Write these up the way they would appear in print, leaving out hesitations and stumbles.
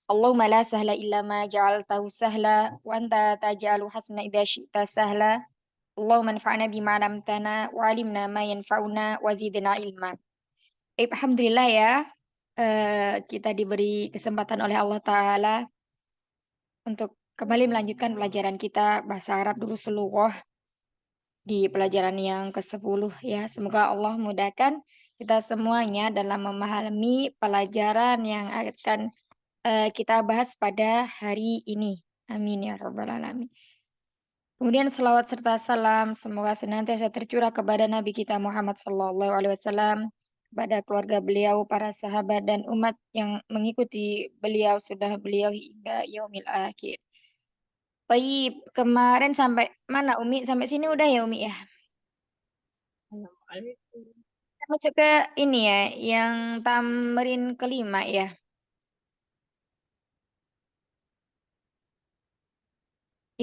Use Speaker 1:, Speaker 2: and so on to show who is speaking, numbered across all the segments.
Speaker 1: Allahumma la sahla illa ma ja'altahu sahla wa anta taj'alu hasana idza syi'ta sahla. Allahumma anfa'na bima 'allamtana wa 'allimna ma yanfa'una wa zidna ilma. Alhamdulillah ya, kita diberi kesempatan oleh Allah Ta'ala untuk kembali melanjutkan pelajaran kita bahasa Arab Durusullughah di pelajaran yang ke-10 ya. Semoga Allah mudahkan kita semuanya dalam memahami pelajaran yang akan kita bahas pada hari ini. Amin ya rabbal alamin. Kemudian selawat serta salam semoga senantiasa tercurah kepada Nabi kita Muhammad Sallallahu Alaihi Wasallam, kepada keluarga beliau, para sahabat dan umat yang mengikuti beliau sudah beliau hingga yaumil akhir. Baik, kemarin sampai mana Umi? Sampai sini udah ya Umi ya? Masuk ke ini ya, yang tamrin kelima ya.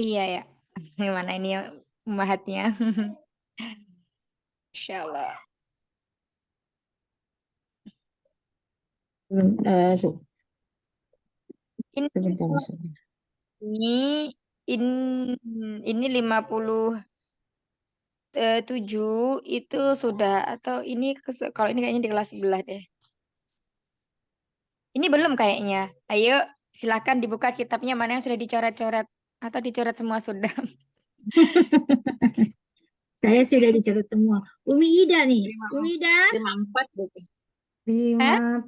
Speaker 1: Iya ya. Gimana ini ya pembahatnya? Insya Allah. Ini
Speaker 2: Sebentar, sebentar.
Speaker 1: ini in, ini 57 itu sudah atau ini kalau ini kayaknya di kelas sebelah deh. Ini belum kayaknya. Ayo silakan dibuka kitabnya mana yang sudah dicoret-coret atau dicoret semua sudah.
Speaker 2: Saya sudah dicatat semua. Umi Ida nih. Umi Ida.
Speaker 3: 54 gitu.
Speaker 1: Hah?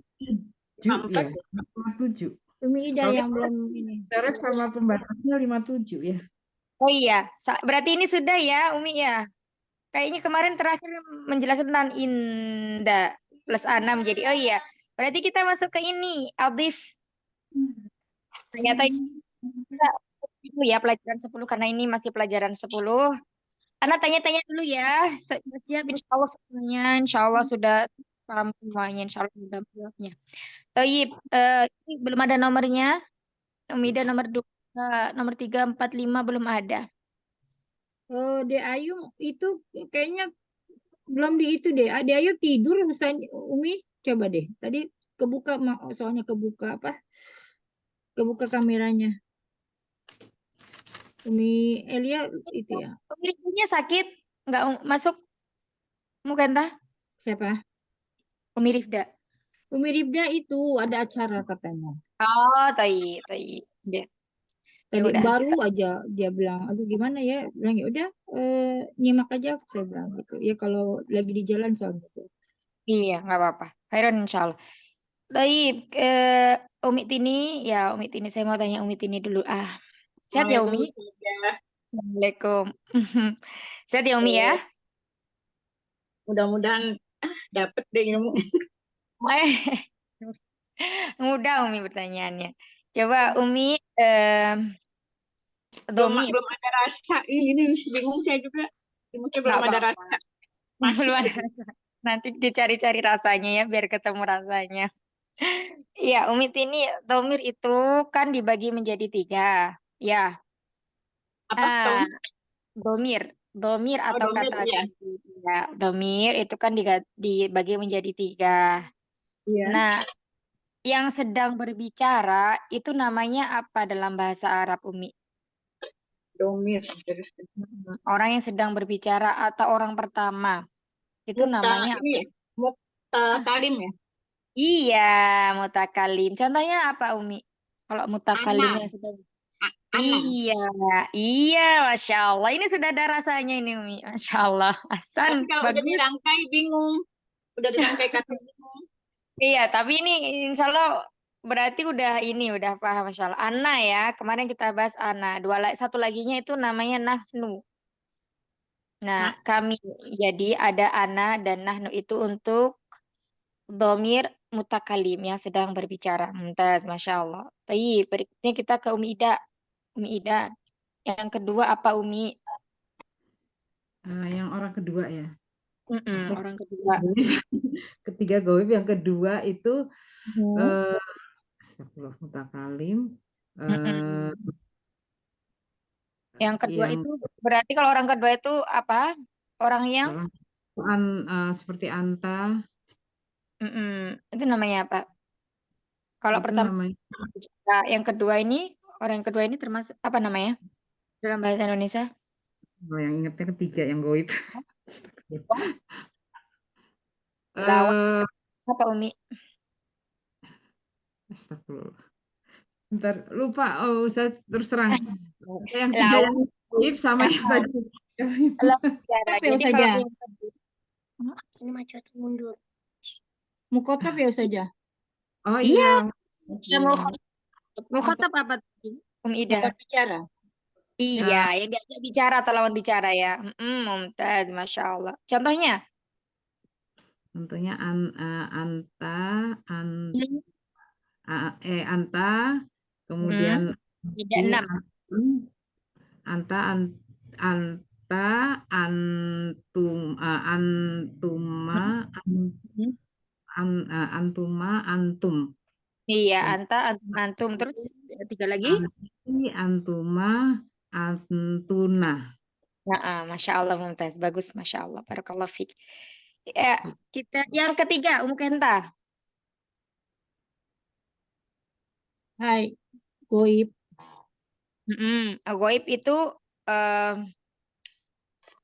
Speaker 3: 57 ya.
Speaker 2: 57. Umi Ida
Speaker 3: Kalau
Speaker 2: yang belum ini.
Speaker 3: syarat sama pembatasnya 57 ya.
Speaker 1: Oh iya, berarti ini sudah ya Umi ya. Kayaknya kemarin terakhir menjelaskan tentang inda plus A6 jadi oh iya. Berarti kita masuk ke ini, Aldif. Ternyata kita dulu ya pelajaran 10 karena ini masih pelajaran 10. Anak tanya-tanya dulu ya. Siap insya Allah semuanya. Insya Allah sudah paham semuanya. Insya Allah sudah jawabnya. Taib, ini belum ada nomornya. Umida nomor 2, nomor 3, 4, 5 belum ada.
Speaker 2: Oh, De Ayu itu kayaknya belum di itu deh. De Ayu tidur usahanya Umi. Coba deh. Tadi kebuka soalnya kebuka apa? Kebuka kameranya. Umi Elia itu ya.
Speaker 1: Pemiliknya sakit, nggak masuk Mukanta?
Speaker 2: Siapa?
Speaker 1: Umi Rifda.
Speaker 2: Umi Ribda itu ada acara katanya.
Speaker 1: Oh, tai. Ya, ya
Speaker 2: Tadi
Speaker 1: udah
Speaker 2: baru
Speaker 1: kita.
Speaker 2: aja dia bilang, aduh gimana ya? Bilang ya udah nyimak aja saya bilang gitu. Ya kalau lagi di jalan soalnya gitu.
Speaker 1: Iya, nggak apa-apa. Khairan insya Allah. Taib, Umi Tini, ya Umi Tini saya mau tanya Umi Tini dulu. Sehat ya Umi?
Speaker 3: Waalaikumsalam.
Speaker 1: Assalamualaikum. Sehat ya Umi ya?
Speaker 3: Eh, Mudah-mudahan dapet deh ilmu.
Speaker 1: Eh, mudah Umi pertanyaannya. Coba Umi, eh,
Speaker 3: Belum
Speaker 1: Domir.
Speaker 3: belum ada rasa. Ini bingung saya juga. Mungkin
Speaker 1: Nggak
Speaker 3: belum ada
Speaker 1: apa-apa.
Speaker 3: rasa. Masuk
Speaker 1: Belum ada
Speaker 3: gitu.
Speaker 1: rasa. Nanti dicari-cari rasanya ya, biar ketemu rasanya. Iya, Umi Tini, Domir itu kan dibagi menjadi 3. Ya,
Speaker 3: Apa?
Speaker 1: ah, Domir. Domir
Speaker 3: Oh,
Speaker 1: atau
Speaker 3: dompet
Speaker 1: kata
Speaker 3: ya.
Speaker 1: kunci. Ya, domir itu kan dibagi menjadi 3.
Speaker 3: Iya.
Speaker 1: Nah, yang sedang berbicara itu namanya apa dalam bahasa Arab, Umi?
Speaker 3: Domir.
Speaker 1: Orang yang sedang berbicara atau orang pertama. Itu
Speaker 3: Mukta
Speaker 1: namanya
Speaker 3: ini
Speaker 1: apa?
Speaker 3: ya. Mukta
Speaker 1: Ah,
Speaker 3: kalim ya.
Speaker 1: iya, mutakalim. Contohnya apa, Umi? Kalau mutakalim
Speaker 3: Ana.
Speaker 1: yang sedang.
Speaker 3: Ana.
Speaker 1: Iya, iya, Masya Allah. Ini sudah ada rasanya ini, Umi. Masya Allah. Hasan,
Speaker 3: Tapi kalau udah
Speaker 1: bagus.
Speaker 3: dirangkai bingung. Udah dirangkai kata bingung.
Speaker 1: Iya, tapi ini insya Allah berarti udah ini, udah paham, Masya Allah. Ana ya, kemarin kita bahas Ana. Satu laginya itu namanya Nahnu. Nah,
Speaker 3: Nah,
Speaker 1: kami. Jadi ada Ana dan Nahnu itu untuk domir mutakalim yang sedang berbicara. Mumtaz, Masya Allah. Baik, berikutnya kita ke Umi Ida. Umi Ida. Yang kedua apa, Umi?
Speaker 3: yang orang kedua ya. Saya
Speaker 1: Orang kedua.
Speaker 3: ketiga goib, yang kedua itu
Speaker 1: Hmm.
Speaker 3: eh astagfirullah, mutakalim. eh
Speaker 1: Mm-mm. Yang kedua
Speaker 3: yang
Speaker 1: itu berarti kalau orang kedua itu apa? Orang yang
Speaker 3: orang seperti anta,
Speaker 1: Itu namanya apa? Kalau
Speaker 4: Itu
Speaker 1: pertama
Speaker 4: namanya
Speaker 1: bicara, yang kedua ini, orang yang kedua ini termasuk apa namanya dalam bahasa Indonesia?
Speaker 4: oh, yang ingetnya ketiga yang goib.
Speaker 1: Lawan
Speaker 4: Eh,
Speaker 1: apa Umi?
Speaker 4: Astagfirullah. Bentar, lupa. Oh, Ustaz, terus terang. Yang tiga yang
Speaker 1: Lawan
Speaker 4: goib sama yang tadi.
Speaker 1: lawan bicara.
Speaker 2: Tapi ya
Speaker 1: Jadi kalau
Speaker 2: saja.
Speaker 1: yang kedua,
Speaker 5: Ini maju atau mundur?
Speaker 2: Mukotab ya saja.
Speaker 4: Oh
Speaker 1: iya,
Speaker 4: iya.
Speaker 1: mukhatab apa tadi? Umi Ida.
Speaker 2: Lawan bicara.
Speaker 1: Iya, yang diajak bicara atau lawan bicara ya. Mumtaz, Masya Allah. Contohnya?
Speaker 4: Contohnya anta, an,
Speaker 1: Hmm.
Speaker 4: anta, kemudian
Speaker 1: Tidak
Speaker 4: i,
Speaker 1: 6.
Speaker 4: anta, anta, antum, antuma, antuma, antum.
Speaker 1: Iya, anta, antum, antum. Terus 3 lagi.
Speaker 4: Anti, antuma, antuna.
Speaker 1: Masya Allah, Mumtaz. Bagus, Masya Allah. Barakallah fiq. Ya, kita yang ketiga, Kenta.
Speaker 2: Hai, goib.
Speaker 1: Goib itu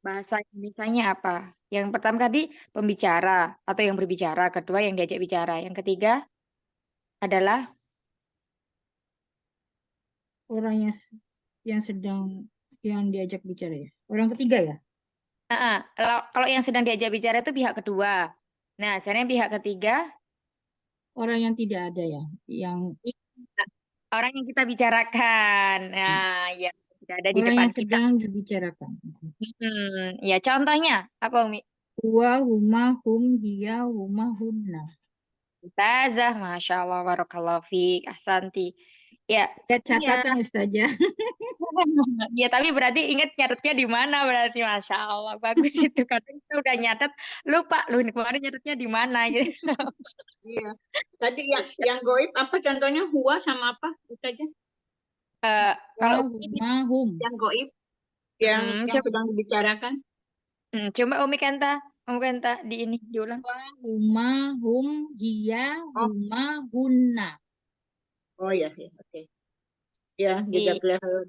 Speaker 1: bahasa Indonesianya apa? Yang pertama tadi pembicara atau yang berbicara, kedua yang diajak bicara, yang ketiga adalah
Speaker 2: Orang yang sedang yang diajak bicara ya. Orang ketiga ya.
Speaker 1: kalau yang sedang diajak bicara itu pihak kedua. Nah, sekarang pihak ketiga
Speaker 2: Orang yang tidak ada ya. Yang
Speaker 1: orang yang kita bicarakan. Nah, ya tidak ada di
Speaker 2: orang
Speaker 1: depan
Speaker 2: yang
Speaker 1: kita.
Speaker 2: sedang dibicarakan.
Speaker 1: Ya contohnya apa Umi?
Speaker 2: Huwa, huma, hum, hiya, huma, hunna.
Speaker 1: Ustazah, Masya Allah, Barakallahu fiik, Ahsanti. Ya,
Speaker 2: Lihat
Speaker 1: iya.
Speaker 2: catatan Ustazah.
Speaker 1: Ya, tapi berarti ingat nyatetnya di mana berarti, Masya Allah. Bagus itu. Kadang kita udah nyatet, lupa lu ini kemarin nyatetnya di mana gitu.
Speaker 3: Iya. Tadi yang goib apa contohnya? Huwa sama apa? Ustazah?
Speaker 1: Kalau
Speaker 2: Wa,
Speaker 1: Umi,
Speaker 2: huma, hum.
Speaker 3: Yang goib yang
Speaker 1: coba,
Speaker 3: sedang dibicarakan.
Speaker 1: coba Umi Kenta di ini diulang.
Speaker 2: Wa, huma, hum, hiya,
Speaker 3: Oh.
Speaker 2: huma, hunna.
Speaker 3: Oh ya, ya. Oke. Ya,
Speaker 1: Iya.
Speaker 3: jazakallah khair.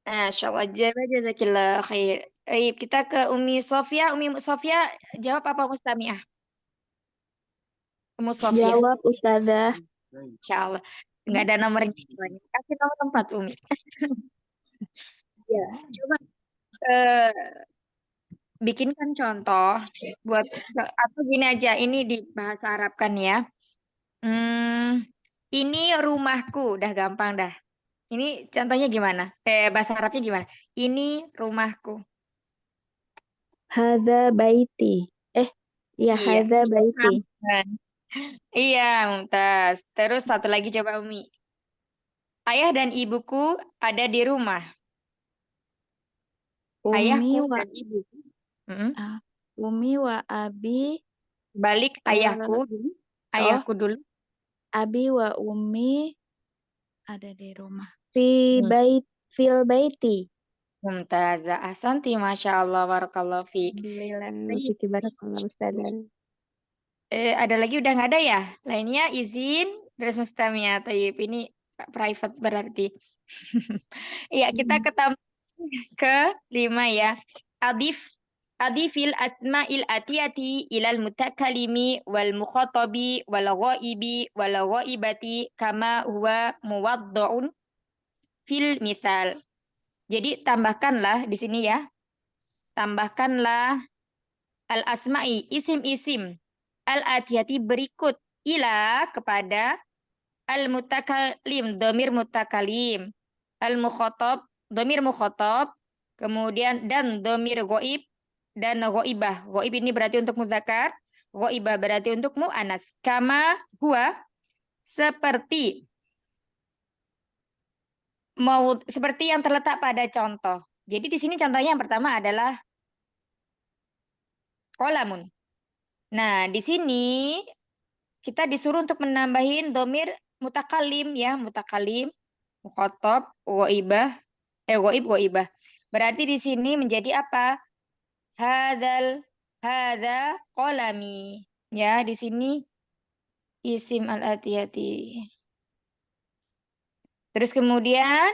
Speaker 1: Masya Allah, jazakillah khair. Baik, kita ke Umi Sofia. Umi Sofia jawab apa Mustami'ah? Umi Sofia.
Speaker 5: Jawab Ustazah.
Speaker 1: Insya Allah. Nggak ada nomornya. Kasih nomor tempat Umi. Ya, coba bikinkan contoh buat atau gini aja. Ini di bahasa Arab kan ya. Ini rumahku, udah gampang dah. Ini contohnya gimana? Bahasa Arabnya gimana? Ini rumahku.
Speaker 5: Hadza baiti. Ya,
Speaker 1: Iya.
Speaker 5: hadza baiti.
Speaker 1: Iya, Mumtaz. Terus satu lagi coba Umi. Ayah dan ibuku ada di rumah.
Speaker 5: Umi
Speaker 1: Ayahku
Speaker 5: wa
Speaker 1: dan ibuku.
Speaker 5: Umi wa abi.
Speaker 1: Balik ayahku dulu. Ayahku dulu.
Speaker 5: Abi wa umi ada di rumah.
Speaker 1: Hmm.
Speaker 5: Fil baiti.
Speaker 1: Mumtazah. Ahsanti, Masya Allah. Barakallahu fiik.
Speaker 5: Alhamdulillah. Barakallah Ustazah.
Speaker 1: Ada lagi udah nggak ada ya? Lainnya izin. Terus Mustamia. Tayyip. Ini private berarti. Iya, kita ke 5 ya. Adifil asma'il atiyati ilal mutakalimi wal mukhatabi wal ghaibi wal ghaibati kama huwa muwadda'un fil misal. Jadi tambahkanlah di sini ya. Tambahkanlah al asma'i isim-isim al atiyati berikut ila kepada al mutakalim domir mutakalim al mukhatab domir mukhatab kemudian dan domir ghaib dan ghaibah. Ghaib ini berarti untuk muzakkar, ghaibah berarti untuk muannas. Kama huwa seperti seperti yang terletak pada contoh. Jadi di sini contohnya yang pertama adalah qalamun. Nah, di sini kita disuruh untuk menambahin domir mutakalim ya, mutakalim, mukhatab, ghaibah, ghaib, ghaibah. Berarti di sini menjadi apa? Hadza qalami. Ya, di sini isim al-atiyati. Terus kemudian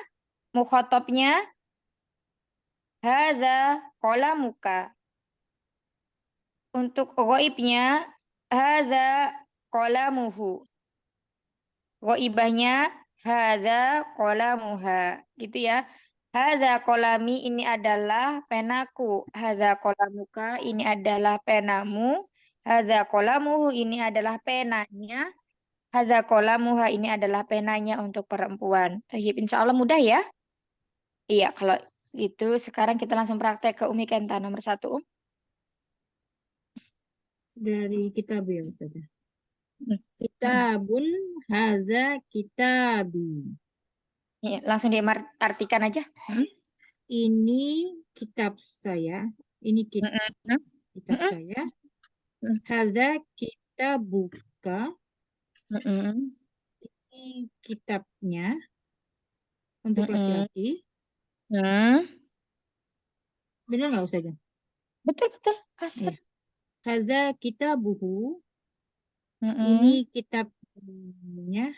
Speaker 1: mukhatabnya hadza qalamuka. Untuk ghaibnya hadza qalamuhu. Ghaibahnya hadza qalamuha. Gitu ya. Hadza qalami ini adalah penaku. Hadza qalamuka ini adalah penamu. Hadza qalamuhu ini adalah penanya. Hadza qalamuha ini adalah penanya untuk perempuan. Tayyib, insya Allah mudah ya. Iya, kalau gitu sekarang kita langsung praktek ke Umi Kenta nomor 1.
Speaker 2: Dari kitab ya Ustaz.
Speaker 1: Hmm.
Speaker 2: Kitabun haza kitabi.
Speaker 1: Iya, langsung diartikan aja.
Speaker 2: Ini kitab saya. Ini kitab
Speaker 1: Mm-mm.
Speaker 2: saya.
Speaker 1: Mm.
Speaker 2: Haza kitabuka.
Speaker 1: Mm-mm.
Speaker 2: Ini kitabnya untuk
Speaker 1: Mm-mm.
Speaker 2: laki-laki. Benar nggak Ustaz?
Speaker 1: Betul, pasrah.
Speaker 2: Iya. Haza kitabuhu.
Speaker 1: Mm-mm.
Speaker 2: Ini kitabnya.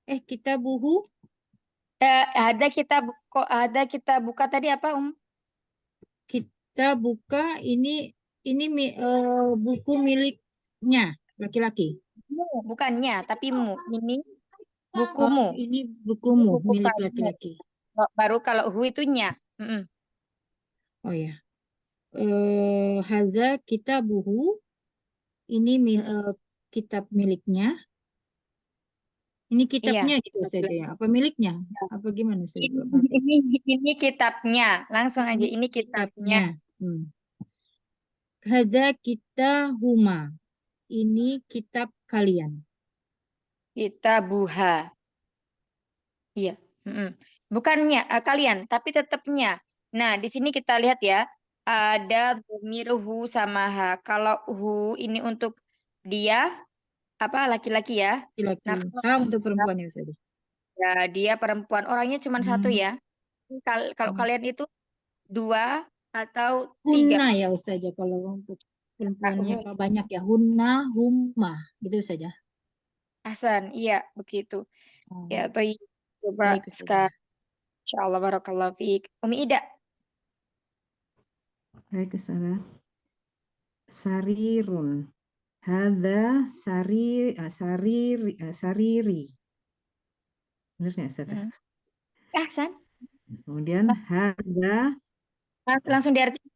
Speaker 2: Kitabuhu.
Speaker 1: Ada kita buka tadi apa,
Speaker 2: Kita buka ini buku miliknya laki-laki.
Speaker 1: Bukannya, tapi mu. Ini
Speaker 2: Oh,
Speaker 1: bukumu.
Speaker 2: ini bukumu
Speaker 1: Buku
Speaker 2: milik
Speaker 1: kamu.
Speaker 2: laki-laki.
Speaker 1: Baru kalau hu itu nya. Mm-mm.
Speaker 2: Oh ya. Haza kitabuhu. Ini kitab miliknya. Ini
Speaker 1: Iya.
Speaker 2: kitabnya gitu saja ya. Apa miliknya? Apa gimana Ustaz?
Speaker 1: Ini kitabnya. Langsung aja
Speaker 2: Ini
Speaker 1: ini kitabnya.
Speaker 2: Haza kitahuma. Ini kitab kalian.
Speaker 1: Kitabuha. Iya. Mm-mm. Bukannya kalian, tapi tetapnya. Nah, di sini kita lihat ya, ada dhamir hu sama ha. Kalau hu ini untuk dia, apa laki-laki ya.
Speaker 2: Laki-laki.
Speaker 1: Nah,
Speaker 2: Untuk perempuan ya Ustaz.
Speaker 1: ya, dia perempuan. Orangnya cuma satu ya. Kalau kalian itu 2 atau 3.
Speaker 2: Hunna ya Ustaz ya, kalau untuk perempuannya apa banyak ya. Hunna, humma gitu saja.
Speaker 1: Hasan, iya begitu. Ya, atau coba
Speaker 2: Baik, Ustaz.
Speaker 1: sekarang. Insyaallah barakallahu fiik. Umi Ida.
Speaker 4: Baik, Ustazah. Sarirun. Hadza sariri. Benar nggak, Ustazah?
Speaker 1: Hasan.
Speaker 4: Kemudian hadza.
Speaker 1: Langsung diartikan.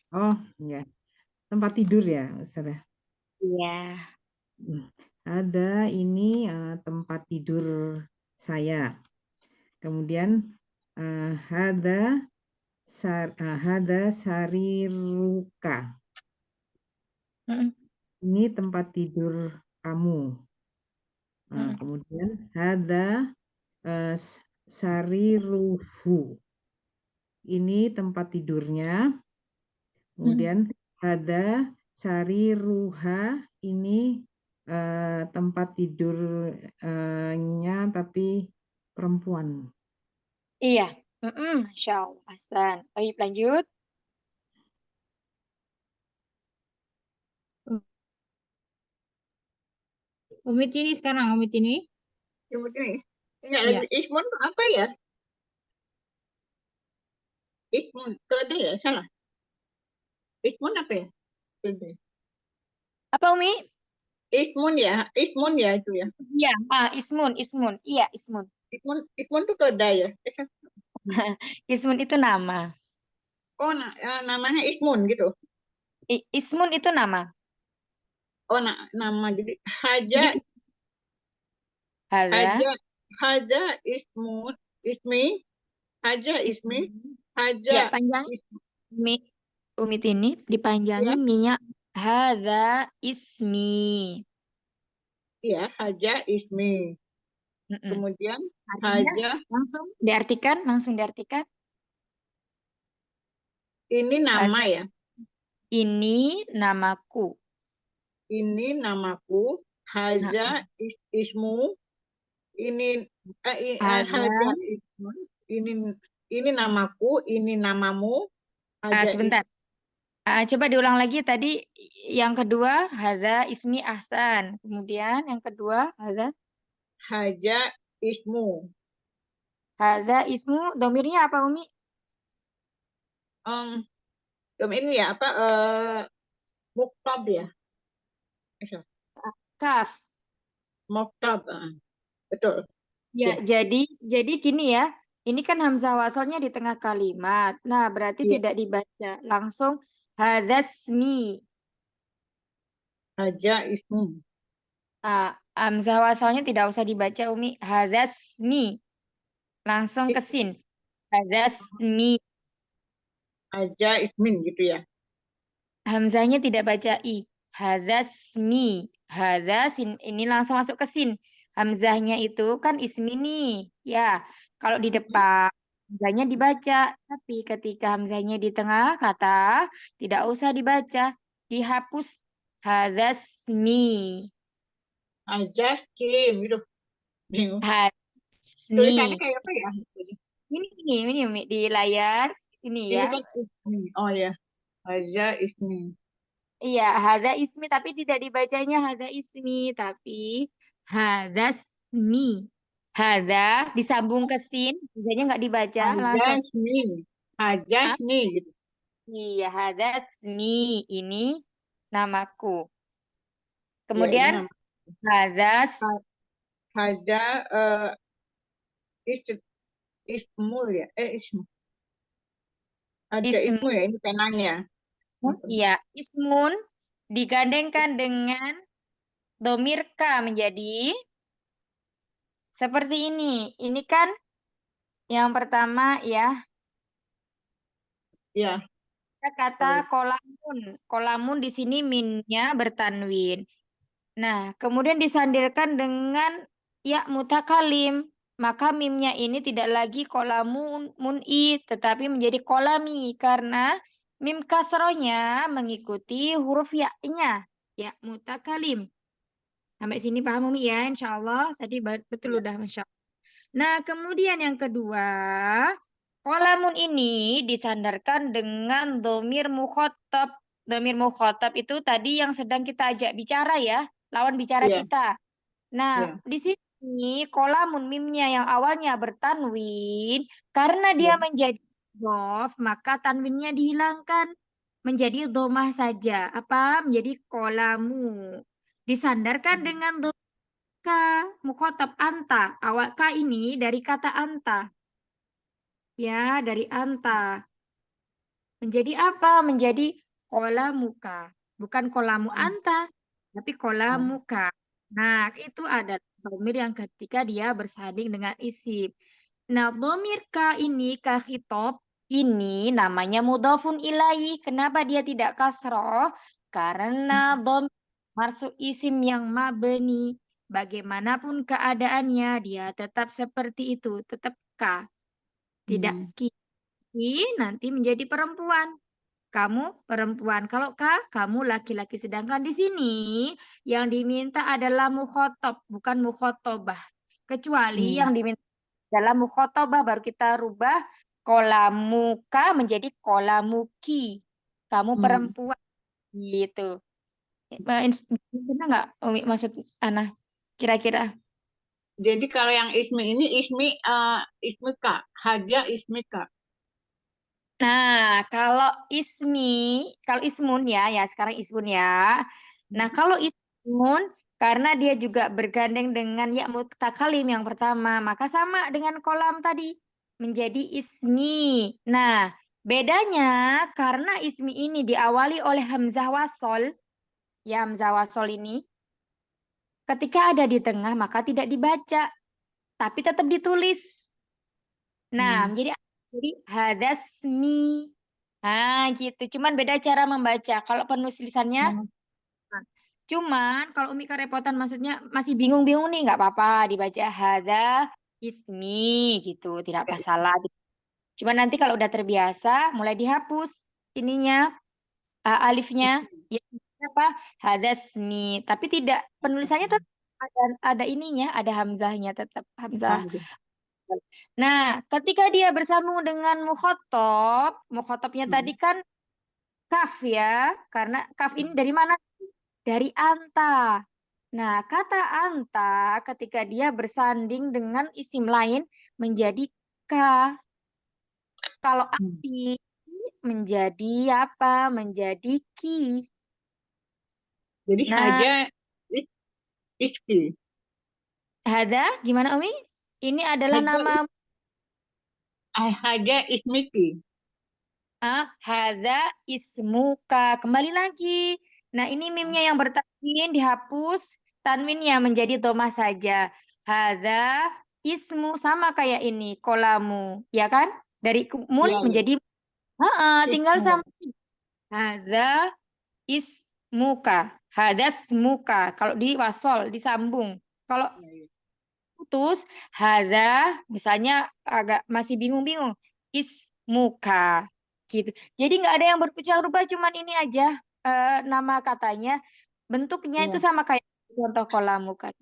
Speaker 4: Oh, ya. Tempat tidur ya, Ustazah.
Speaker 1: Iya.
Speaker 4: Ada ini tempat tidur saya. Kemudian hada sariruka. Ini tempat tidur kamu. Kemudian hada sariruhu. Ini tempat tidurnya. Kemudian hada sariruha. Ini tempat tidurnya tapi perempuan.
Speaker 1: Iya. Masya Allah. Hasan. Baik, lanjut.
Speaker 2: Umi Tini sekarang, Umi Tini.
Speaker 3: Ini
Speaker 2: Iya.
Speaker 3: lagi ismun apa ya? Ismun kode ya, salah. Ismun apa ya? Kode.
Speaker 1: Apa Umi?
Speaker 3: Ismun ya itu ya.
Speaker 1: Iya, ismun. Iya, ismun.
Speaker 3: Ismun tuh kode ya.
Speaker 1: Ismun itu nama.
Speaker 3: Oh, namanya ismun gitu.
Speaker 1: Ismun itu nama.
Speaker 3: Oh, nama jadi haja ismi, haja ismi, haja
Speaker 1: Ya, panjang. Umi Tini dipanjangin minyak haza ismi.
Speaker 3: Iya, haja ismi. Kemudian haja
Speaker 1: langsung diartikan.
Speaker 3: Ini nama ya.
Speaker 1: Ini namaku.
Speaker 3: Ini namaku. Haja ismu. Ini haja ismu. Ini namaku. Ini namamu. Haja
Speaker 1: Sebentar. Coba diulang lagi tadi Yang kedua, hadza ismi Ahsan. Kemudian yang kedua,
Speaker 3: Haja ismu.
Speaker 1: hadza ismu. Domirnya apa, Umi?
Speaker 3: Ini ya apa? Muktab ya.
Speaker 1: Kaf.
Speaker 3: Muktab. Betul.
Speaker 1: Ya,
Speaker 3: Ya.
Speaker 1: jadi gini ya. Ini kan hamzah wasalnya di tengah kalimat. Nah, berarti
Speaker 3: Iya.
Speaker 1: tidak dibaca. Langsung hadzasmi.
Speaker 3: Haja ismu.
Speaker 1: Hamzah wasalnya tidak usah dibaca, Umi. Hadzasmi. Langsung ke sin. Hadzasmi.
Speaker 3: Haja ismin gitu ya.
Speaker 1: Hamzahnya tidak baca i. Hadzasmi. Sin ini langsung masuk ke sin. Hamzahnya itu kan ismi nih. Ya, kalau di depan hamzahnya dibaca. Tapi ketika hamzahnya di tengah kata tidak usah dibaca. Dihapus. Hadzasmi.
Speaker 3: Haja kim gitu. Bingung. Tulisannya
Speaker 1: Hadzasmi.
Speaker 3: kayak apa ya?
Speaker 1: Ini Umi, di layar. Ini
Speaker 3: Ini
Speaker 1: ya.
Speaker 3: kan ismi. Oh ya. Haja ismi.
Speaker 1: Iya, hadza ismi tapi tidak dibacanya hadza ismi tapi hadzasmi. Hadza disambung ke sin, biasanya nggak dibaca
Speaker 3: Haja
Speaker 1: langsung.
Speaker 3: ismi. Haja
Speaker 1: Ah,
Speaker 3: ismi gitu.
Speaker 1: iya, hadzasmi ini namaku.
Speaker 3: Ya, ini
Speaker 1: Kemudian
Speaker 3: nama.
Speaker 1: hadzas
Speaker 3: Haja ismu ya. Ismu. Ada
Speaker 1: ismu,
Speaker 3: ismu ya. Ini penanya.
Speaker 1: iya, ismun digandengkan dengan domir ka menjadi seperti ini. Ini kan yang pertama ya.
Speaker 3: Ya.
Speaker 1: Kata kolamun. Kolamun di sini minnya bertanwin. Nah, kemudian disandarkan dengan ya mutakalim. Maka mimnya ini tidak lagi kolamun mun'i, tetapi menjadi kolami. Karena mim kasrohnya mengikuti huruf ya-nya. Ya mutakalim. Sampai sini paham Umi ya, insya Allah. Tadi betul udah Masya Allah. Nah, kemudian yang kedua, kolamun ini disandarkan dengan domir mukhotob. Domir mukhotob itu tadi yang sedang kita ajak bicara ya, lawan bicara
Speaker 3: Ya.
Speaker 1: kita. Nah,
Speaker 3: Ya.
Speaker 1: di sini kolamun mimnya yang awalnya bertanwin, karena dia
Speaker 3: Ya.
Speaker 1: menjadi dof, maka tanwinnya dihilangkan. Menjadi domah saja. Apa? Menjadi kolamu. Disandarkan dengan domah ka, mukhotob anta. Awal ka ini dari kata anta. Ya, dari anta. Menjadi apa? Menjadi kolamuka. Bukan kolamu anta, tapi kolamuka. Nah, itu ada dhamir yang ketika dia bersanding dengan isim. Nah, dhamir ka ini, ka khitab, ini namanya mudhafun ilaih. Kenapa dia tidak kasroh? Karena dhamir masuk isim yang mabni. Bagaimanapun keadaannya, dia tetap seperti itu. Tetap ka. Tidak ki. Nanti menjadi perempuan. Kamu perempuan. Kalau ka, kamu laki-laki. Sedangkan di sini yang diminta adalah mukhotob, bukan mukhotobah. Kecuali yang diminta adalah mukhotobah, baru kita rubah kolamuka menjadi kolamuki. Kamu perempuan. Gitu. Benar nggak Umi maksud Ana? Kira-kira.
Speaker 3: Jadi kalau yang ismi ini ismi kak, haja ismi kak.
Speaker 1: Nah, kalau ismun ya sekarang ismun ya. Nah, kalau ismun karena dia juga bergandeng dengan ya mutakalim yang pertama, maka sama dengan kolam tadi menjadi ismi. Nah, bedanya karena ismi ini diawali oleh hamzah wasol, ya hamzah wasol ini ketika ada di tengah maka tidak dibaca, tapi tetap ditulis. Nah, jadi hadasmi. Nah, gitu. Cuman beda cara membaca. Kalau penulisannya, cuman kalau Umi kerepotan maksudnya masih bingung-bingung nih, nggak apa-apa dibaca hada ismi gitu, tidak masalah. Cuman nanti kalau udah terbiasa, mulai dihapus ininya alifnya, ya apa hadasmi. Tapi tidak penulisannya tetap ada ininya, ada hamzahnya tetap hamzah. Nah, ketika dia bersambung dengan mukhotobnya tadi kan kaf ya, karena kaf ini dari mana? Dari anta. Nah, kata anta ketika dia bersanding dengan isim lain menjadi ka. Kalau anti menjadi apa? Menjadi ki.
Speaker 3: Jadi
Speaker 1: Nah,
Speaker 3: haja iski.
Speaker 1: hada gimana Umi? Ini adalah
Speaker 3: Haja,
Speaker 1: nama
Speaker 3: haja ismiki.
Speaker 1: haza ismuka. Kembali lagi. Nah, ini mimnya yang bertanwin dihapus, tanwinnya menjadi domah saja. Haza ismu sama kayak ini, kolamu, ya kan? Dari mun
Speaker 3: Ya, ya.
Speaker 1: menjadi tinggal
Speaker 3: Ismu.
Speaker 1: sama haza ismuka. Hadas muka. Kalau di wasol disambung. Kalau
Speaker 3: Ya, ya.
Speaker 1: putus haza misalnya agak masih bingung-bingung ismuka gitu. Jadi nggak ada yang berubah, cuman ini aja nama katanya bentuknya itu
Speaker 3: Ya.
Speaker 1: sama kayak contoh kolamu kan.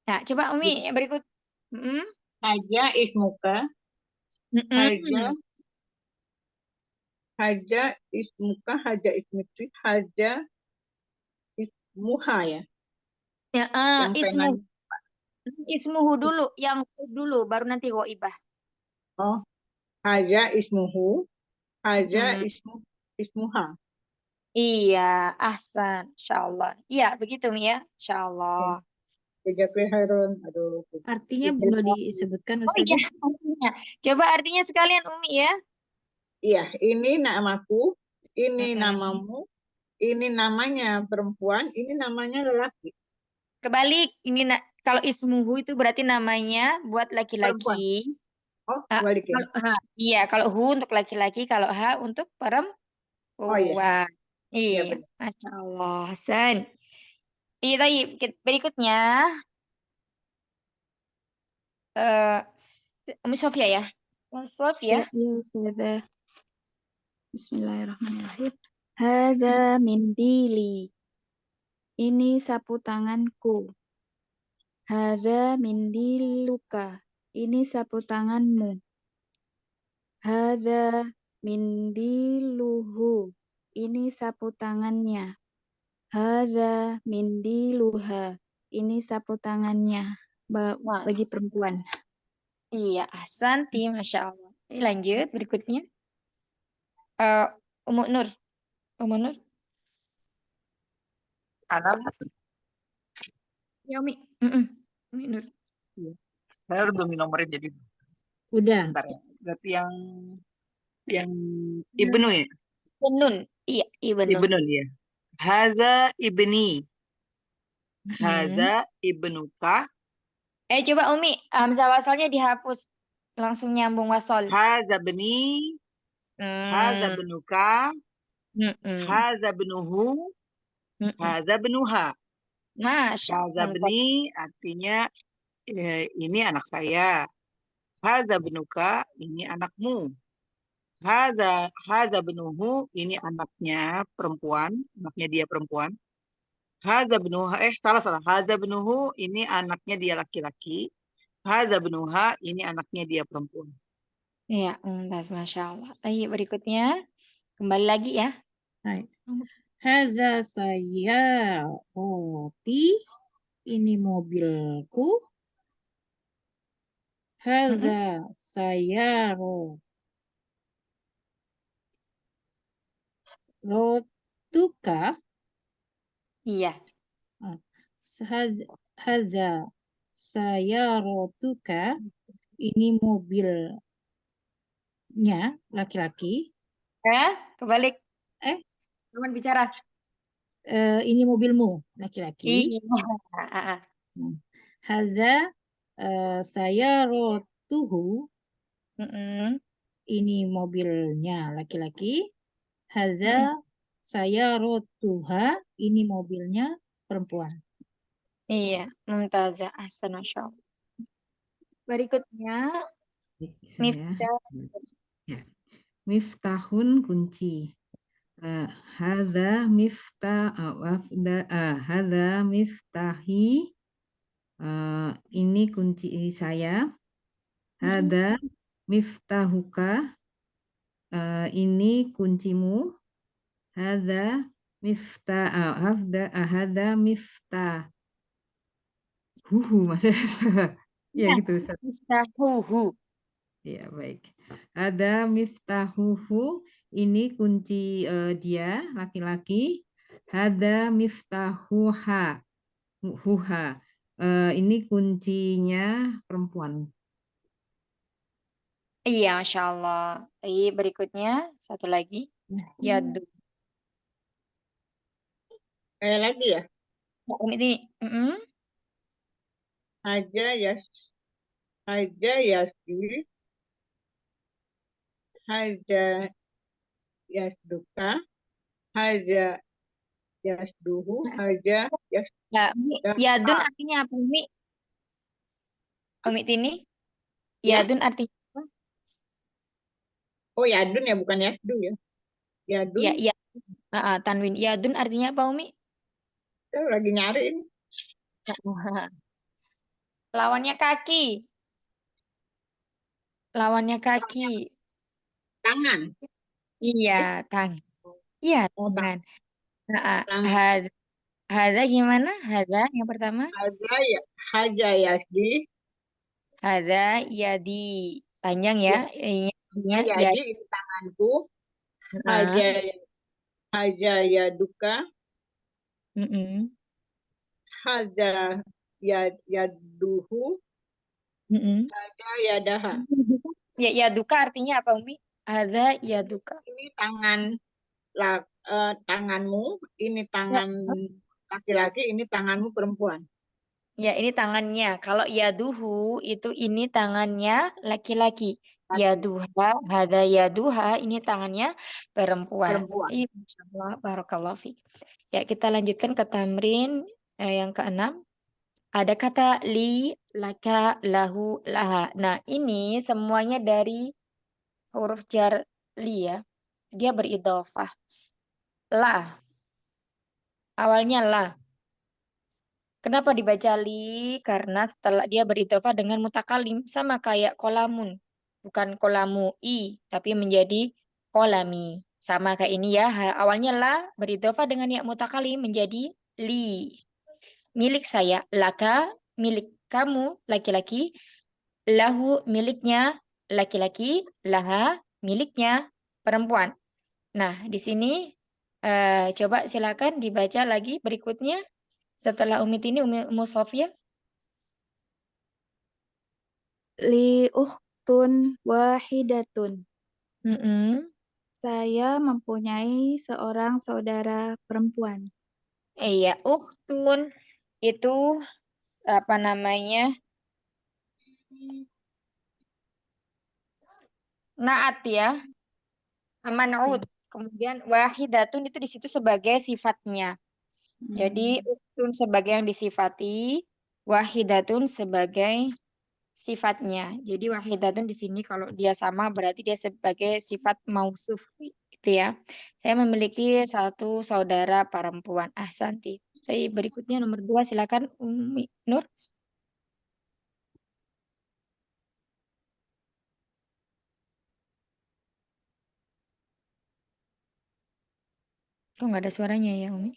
Speaker 1: Nah, coba Umi yang berikut. Mm-mm.
Speaker 3: Haja ismuka. Haja,
Speaker 1: Mm-mm.
Speaker 3: haja ismuka, haja ismiki, haja ismuha ya.
Speaker 1: Ya,
Speaker 3: Yang
Speaker 1: ismu
Speaker 3: pengen.
Speaker 1: ismuhu dulu, yang dulu baru nanti ghaibah.
Speaker 3: Oh, haja ismuhu, haja
Speaker 1: Mm.
Speaker 3: ismuha.
Speaker 1: Iya, ahsan, insyaallah. Iya, begitu Umi ya, insyaallah.
Speaker 3: Ya. Jazakallahu khairan. Aduh.
Speaker 2: Artinya
Speaker 3: Terima
Speaker 2: boleh
Speaker 3: kasih.
Speaker 2: disebutkan
Speaker 1: Oh iya,
Speaker 2: Ustazah?
Speaker 1: artinya. Coba artinya sekalian Umi ya.
Speaker 3: Iya, ini namaku, ini
Speaker 1: Mm-mm.
Speaker 3: namamu, ini namanya perempuan, ini namanya lelaki.
Speaker 1: Kebalik, ini kalau ismuhu itu berarti namanya buat laki-laki.
Speaker 3: Perempuan. Oh,
Speaker 1: Ah,
Speaker 3: balik ya.
Speaker 1: iya, kalau hu untuk laki-laki, kalau ha untuk
Speaker 3: Oh iya,
Speaker 1: perempuan.
Speaker 3: iya
Speaker 1: Iya,
Speaker 3: benar.
Speaker 1: Masya Allah, Hasan. Iya, tadi berikutnya, Umi Sofia ya. Umi Sofia.
Speaker 5: Ya, Ustazah. Bismillahirrahmanirrahim. Hada mindili. Ini sapu tanganku. Hada mindiluka. Ini sapu tanganmu. Hada mindiluhu. Ini sapu tangannya. Hada mindiluha. Ini sapu tangannya.
Speaker 1: Wah,
Speaker 5: Bagi perempuan.
Speaker 1: iya, Hasan, Masya Allah. Ini lanjut berikutnya. Eh Umu Nur. Umu Nur. Ya, Umi. Mm-mm. Umi Nur.
Speaker 6: Saya udah belum nomorin jadi
Speaker 2: Udah.
Speaker 6: bentar ya. Berarti yang ibnu ya?
Speaker 1: Ibnun. Iya, Ibnun.
Speaker 6: Ibnun ya. Haza ibni.
Speaker 1: Mm-mm.
Speaker 6: Haza ibnuka.
Speaker 1: Coba Umi, hamzah wasalnya dihapus. Langsung nyambung wasol.
Speaker 6: Haza bni. Haza
Speaker 1: Hmm.
Speaker 6: benuka.
Speaker 1: Mm-mm.
Speaker 6: Haza benuhu.
Speaker 1: Mm-mm.
Speaker 6: Haza benuha.
Speaker 1: Masya
Speaker 6: Haza
Speaker 1: Allah.
Speaker 6: bni artinya ini anak saya. Haza benuka ini anakmu. Haza benuhu ini anaknya perempuan, anaknya dia perempuan. Haza benuha salah. Haza benuhu ini anaknya dia laki-laki. Haza benuha ini anaknya dia perempuan.
Speaker 1: Iya, Masya Allah. Ayo berikutnya. Kembali lagi ya.
Speaker 2: Hai. Haza saya roti. Ini mobilku. Haza saya rotuka.
Speaker 1: Iya.
Speaker 2: Haza saya rotuka. Ini mobilnya laki-laki.
Speaker 1: Kebalik.
Speaker 2: Eh?
Speaker 1: Teman bicara.
Speaker 2: Ini mobilmu laki-laki.
Speaker 1: Iya.
Speaker 2: Haza saya rotuhu.
Speaker 1: Mm-mm.
Speaker 2: Ini mobilnya laki-laki. Haza saya rotuha. Ini mobilnya perempuan.
Speaker 1: Iya, Mumtazah. Ahsan, Masya Allah. Berikutnya,
Speaker 4: Bisa ya.
Speaker 1: Miftah.
Speaker 4: Ya. Miftahun kunci. Hadza miftahi. Ini kunci saya. Hadza miftahuka. ini kuncimu. Hadza miftah. Hadza miftah. Maksudnya ya gitu Ustaz.
Speaker 1: Miftahuhu.
Speaker 4: Ya, baik. Ada miftahuhu, ini kunci dia, laki-laki. Ada miftahuha, huha. Ini kuncinya perempuan.
Speaker 1: Iya, Masya Allah. Berikutnya, satu lagi. Yadu.
Speaker 3: Kayak lagi ya.
Speaker 1: Ini.
Speaker 3: Haja yasdi. Haja yasduka. Haja yasduhu. Haja
Speaker 1: Ya, Yadun
Speaker 3: yasduka.
Speaker 1: artinya apa, Umi? Umi Tini?
Speaker 3: Ya.
Speaker 1: Yadun artinya apa?
Speaker 3: Oh, yadun ya, bukan yasdu ya. Yadun.
Speaker 1: Ya, ya. Tanwin. Yadun artinya apa, Umi?
Speaker 3: Saya lagi nyariin.
Speaker 1: Lawannya kaki. Lawannya kaki.
Speaker 3: Tangan.
Speaker 1: Iya, Iya,
Speaker 3: Oh,
Speaker 1: tangan. Nah,
Speaker 3: tangan.
Speaker 1: Hada gimana? Hada yang pertama.
Speaker 3: Haja yasdi.
Speaker 1: Hada yadi. Panjang ya.
Speaker 3: Ya,
Speaker 1: Ininya ya.
Speaker 3: yadi ini tanganku.
Speaker 1: Ah,
Speaker 3: Haja yaduka.
Speaker 1: mm-mm,
Speaker 3: Haja yaduhu.
Speaker 1: mm-mm.
Speaker 3: Haja yadaha.
Speaker 1: Ya, duka artinya apa, Umi? Hada ya duka.
Speaker 3: Ini tanganmu, ini
Speaker 1: Ya,
Speaker 3: tangan laki-laki, ini tanganmu perempuan.
Speaker 1: ya, ini tangannya. Kalau yaduhu itu ini tangannya laki-laki. Yaduha, hada yaduha ini tangannya perempuan.
Speaker 3: Perempuan.
Speaker 1: Iya, Masya Allah, barakallahu fiik. Ya, kita lanjutkan ke tamrin yang keenam. Ada kata li, laka, lahu, laha. Nah, ini semuanya dari huruf jar li ya. Dia beridhofah. La, awalnya la. Kenapa dibaca li? Karena setelah dia beridhofah dengan mutakalim. Sama kayak kolamun. Bukan kolamu i, tapi menjadi kolami. Sama kayak ini ya. Awalnya la beridhofah dengan ya mutakalim menjadi li. Milik saya, laka, milik kamu, laki-laki. Lahu miliknya laki-laki, laha miliknya perempuan. Nah, di sini coba silakan dibaca lagi berikutnya setelah Umi Tini, Umi Sofia.
Speaker 5: Li ukhtun wahidatun.
Speaker 1: Mm-mm.
Speaker 5: Saya mempunyai seorang saudara perempuan.
Speaker 1: Iya, ukhtun itu apa namanya? Naat ya, man'ut. Kemudian wahidatun itu di situ sebagai sifatnya. Jadi ukhtun sebagai yang disifati, wahidatun sebagai sifatnya. Jadi wahidatun di sini kalau dia sama berarti dia sebagai sifat mausuf gitu ya. Saya memiliki satu saudara perempuan. Ahsanti. Baik, berikutnya nomor 2 silakan Umi Nur. Kok nggak ada suaranya ya Umi?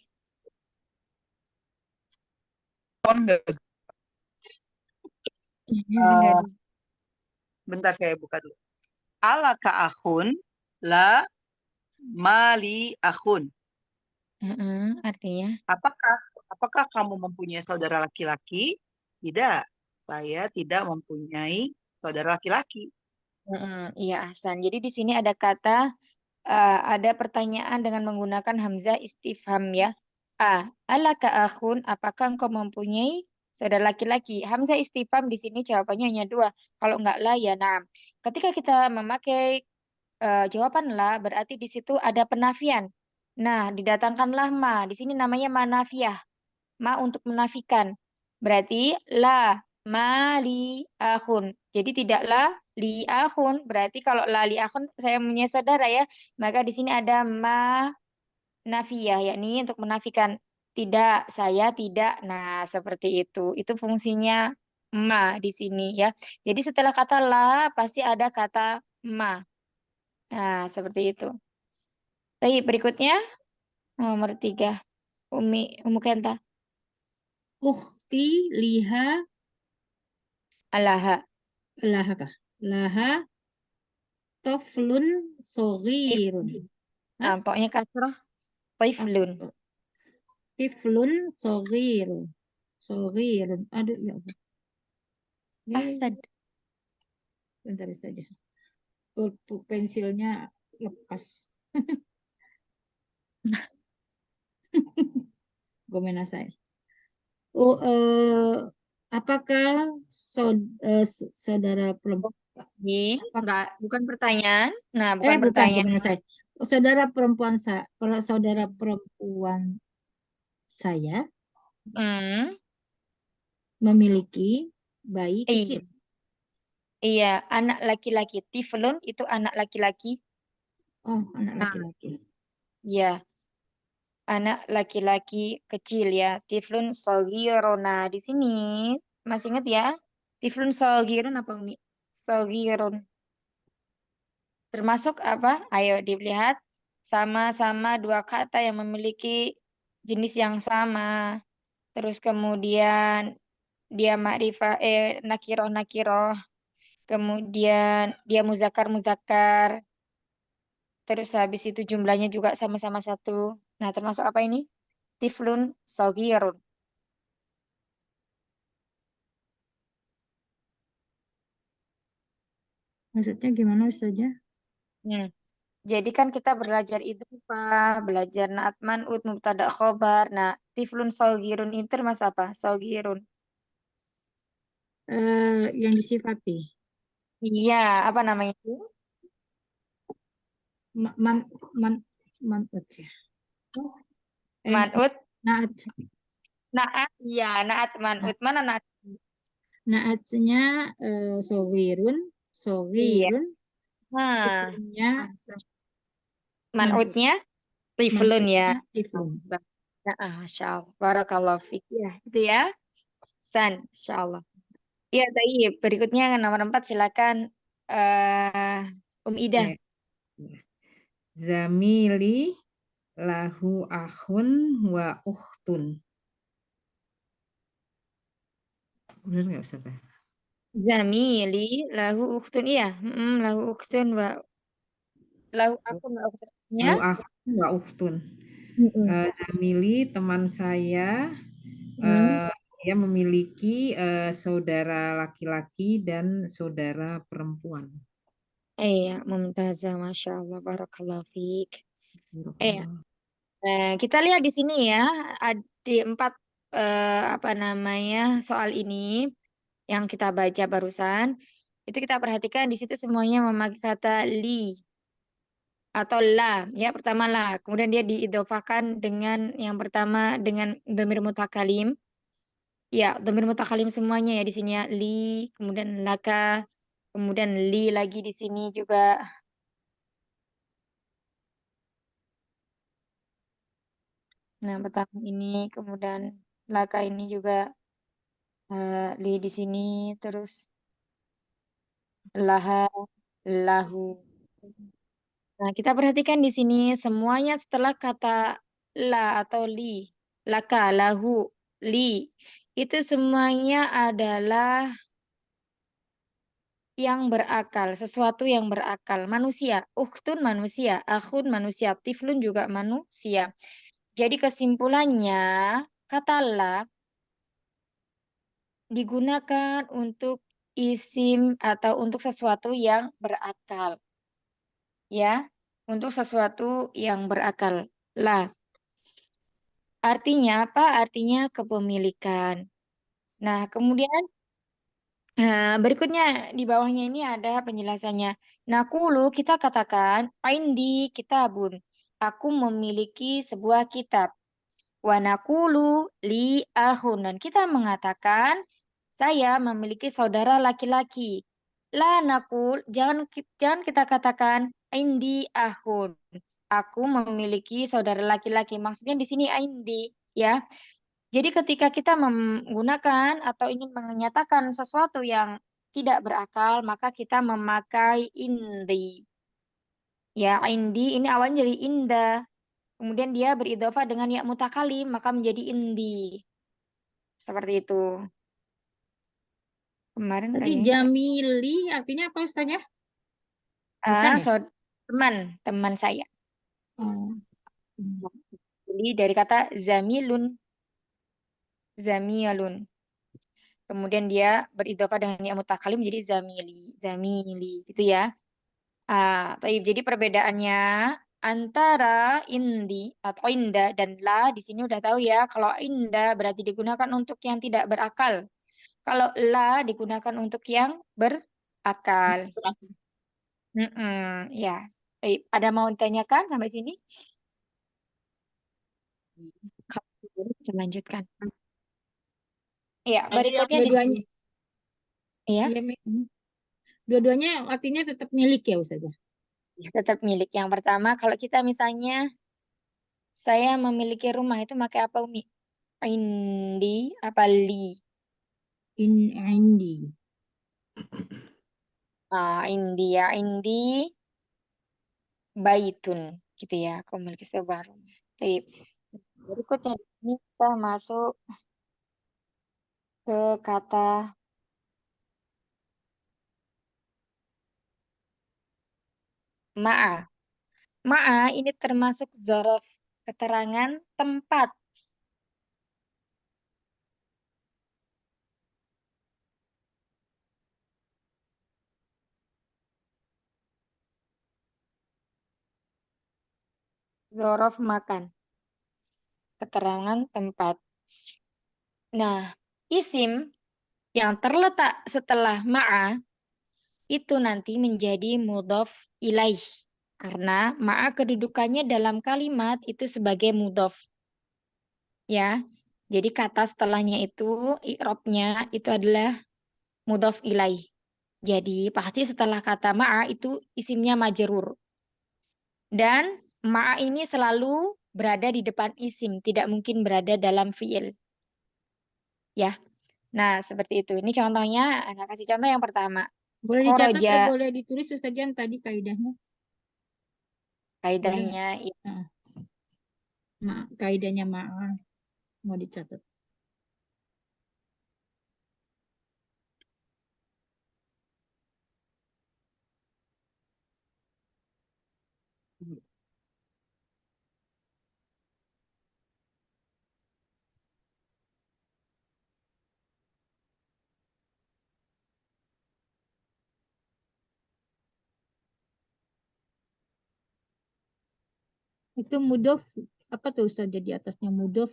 Speaker 1: Nggak ada.
Speaker 6: Bentar saya buka dulu. Alaka akhun la mali akhun.
Speaker 1: Artinya?
Speaker 6: Apakah kamu mempunyai saudara laki-laki? Tidak, saya tidak mempunyai saudara laki-laki.
Speaker 1: Iya, Ahsan. Jadi di sini ada kata ada pertanyaan dengan menggunakan hamzah istifham ya. Alaka akhun, apakah engkau mempunyai saudara laki-laki? Hamzah istifham di sini jawabannya hanya dua. Kalau enggak lah ya na'am. Ketika kita memakai jawaban lah, berarti di situ ada penafian. Nah, didatangkanlah ma. Di sini namanya manafiyah. Ma untuk menafikan. Berarti la ma li akhun. Jadi tidaklah li akhun. Berarti kalau la li akhun saya punya saudara ya. Maka di sini ada ma nafiyah, yakni untuk menafikan tidak, saya tidak. Nah, seperti itu. Itu fungsinya ma di sini ya. Jadi setelah kata la pasti ada kata ma. Nah, seperti itu. Baik, berikutnya nomor 3. Umi Kenta.
Speaker 2: Ukhti liha
Speaker 1: Alaha.
Speaker 2: laha kah? Laha toflun soghirun. Hah?
Speaker 1: Toknya kasroh. Tiflun.
Speaker 2: Tiflun soghirun. Soghirun. Aduh, ya Allah.
Speaker 1: Ahsan.
Speaker 2: Bentar saja. Pensilnya lepas. Gomenasai. Oh, apakah saudara perempuan?
Speaker 1: Ini enggak, bukan pertanyaan. Nah, bukan
Speaker 2: Bukan,
Speaker 1: pertanyaan.
Speaker 2: Gomenasai. Saudara perempuan saya
Speaker 1: Hmm,
Speaker 2: memiliki bayi
Speaker 1: iya,
Speaker 2: kecil.
Speaker 1: iya, anak laki-laki. Tiflun itu anak laki-laki.
Speaker 2: Oh, anak
Speaker 1: Nah,
Speaker 2: laki-laki.
Speaker 1: iya, anak laki-laki kecil ya. Tiflun sogirona. Di sini masih ingat ya? Tiflun sogirun apa Umi? Sogirun. Termasuk apa? Ayo dilihat. Sama-sama dua kata yang memiliki jenis yang sama. Terus kemudian dia makrifah nakiroh. Kemudian dia muzakar. Terus habis itu jumlahnya juga sama-sama satu. Nah, termasuk apa ini? Tiflun sogirun.
Speaker 2: Maksudnya gimana saja?
Speaker 1: Hmm. Jadi kan kita belajar idhofah, belajar naat man'ut, mubtada khobar. Nah, tiflun sogirun itu termasuk apa? Sogirun.
Speaker 2: Yang disifati.
Speaker 1: Iya, apa namanya itu?
Speaker 2: Ma- Man, man, manut ya.
Speaker 1: Man'ut,
Speaker 2: Naat.
Speaker 1: naat, iya, naat man'ut. Mana naat?
Speaker 2: Naatnya sogirun,
Speaker 1: Iya.
Speaker 2: sogirun.
Speaker 1: Nah,
Speaker 2: Tiflunnya manut.
Speaker 1: man'utnya tiflun ya.
Speaker 2: Manutnya tiflun.
Speaker 1: Nah, Masya Allah. Barakallahu fiik. Ya, itu ya. San, Insya Allah. Iya, baik. Berikutnya nomor 4, silakan. Ida.
Speaker 4: Ya. Zamili lahu akhun wa ukhtun. Benar nggak Ustaz?
Speaker 1: Zamili lahu ukhtun. Iya, lahu ukhtun wa lahu akun wa ukhtun.
Speaker 4: Lahu akhun wa ukhtun. Zamili teman saya dia memiliki saudara laki-laki dan saudara perempuan.
Speaker 1: Iya, mumtazah, Masya Allah. Barakallahu fiik. Iya.
Speaker 4: Barakallah.
Speaker 1: Kita lihat di sini ya, di 4 apa namanya soal ini yang kita baca barusan, itu kita perhatikan di situ semuanya memakai kata li atau la, ya pertama la, kemudian dia diidhofakan dengan yang pertama dengan dhamir mutakalim, ya dhamir mutakalim semuanya ya di sini ya li, kemudian laka, kemudian li lagi di sini juga. Nah pertama ini, kemudian laka ini juga. Li di sini terus laha lahu. Nah, kita perhatikan di sini semuanya setelah kata la atau li, laka, lahu, li. Itu semuanya adalah yang berakal, sesuatu yang berakal. Manusia, ukhtun manusia, akhun manusia, tiflun juga manusia. Jadi kesimpulannya, kata la digunakan untuk isim atau untuk sesuatu yang berakal. Ya, untuk sesuatu yang berakal. Lah, artinya apa? Artinya kepemilikan. Nah, kemudian berikutnya di bawahnya ini ada penjelasannya. Nakulu kita katakan, Aindi kitabun. Aku memiliki sebuah kitab. Wa nakulu li ahun. Dan kita mengatakan, saya memiliki saudara laki-laki. La nakul, jangan kita katakan, Indi ahun. Aku memiliki saudara laki-laki. Maksudnya di sini Indi, ya. Jadi ketika kita menggunakan atau ingin menyatakan sesuatu yang tidak berakal, maka kita memakai indi. Ya, indi ini awalnya jadi inda. Kemudian dia beridhofah dengan ya mutakalim, maka menjadi indi. Seperti itu. Kemarin
Speaker 2: Tadi
Speaker 1: kayaknya
Speaker 2: Jamili artinya apa Ustazah? Bukan ya?
Speaker 1: teman, teman saya.
Speaker 2: Oh.
Speaker 1: Jadi dari kata zamilun, zamilun. Kemudian dia beridhofah dengan ya mutakalim menjadi zamili, zamili gitu ya. Jadi perbedaannya antara indi atau inda dan la di sini udah tahu ya. Kalau inda berarti digunakan untuk yang tidak berakal. Kalau la digunakan untuk yang berakal. Ya. Baik, ada mau ditanyakan sampai sini? Kalau tidak, bisa lanjutkan. Ya,
Speaker 3: Tadi yang
Speaker 1: berikutnya di sini.
Speaker 2: Dua-duanya,
Speaker 1: Ya,
Speaker 2: iya, dua-duanya artinya tetap milik ya Ustazah?
Speaker 1: tetap milik. Yang pertama, kalau kita misalnya saya memiliki rumah itu pakai apa, Umi? Indi apa li?
Speaker 2: Indi.
Speaker 1: Indi ya, indi baitun gitu ya. Aku memiliki sebuah rumah. Baik. Berikutnya di sini kita masuk ke kata ma'a. Ma'a ini termasuk zorof keterangan tempat. Zorof makan. Keterangan tempat. Nah, isim yang terletak setelah ma'a itu nanti menjadi mudhof ilaih. Karena ma'a kedudukannya dalam kalimat itu sebagai mudhof. Ya, jadi kata setelahnya itu, i'rabnya itu adalah mudhof ilaih. Jadi pasti setelah kata ma'a itu isimnya majrur. Dan ma'a ini selalu berada di depan isim, tidak mungkin berada dalam fi'il. Ya, nah seperti itu. Ini contohnya, Anda kasih contoh yang pertama.
Speaker 2: Boleh dicatat,
Speaker 1: Khoroja,
Speaker 2: boleh ditulis Ustazah yang tadi kaidahnya. Boleh nggak?
Speaker 1: kaidahnya
Speaker 2: Ah, kaidahnya mau dicatat. Itu mudof apa tuh Ustazah di atasnya mudof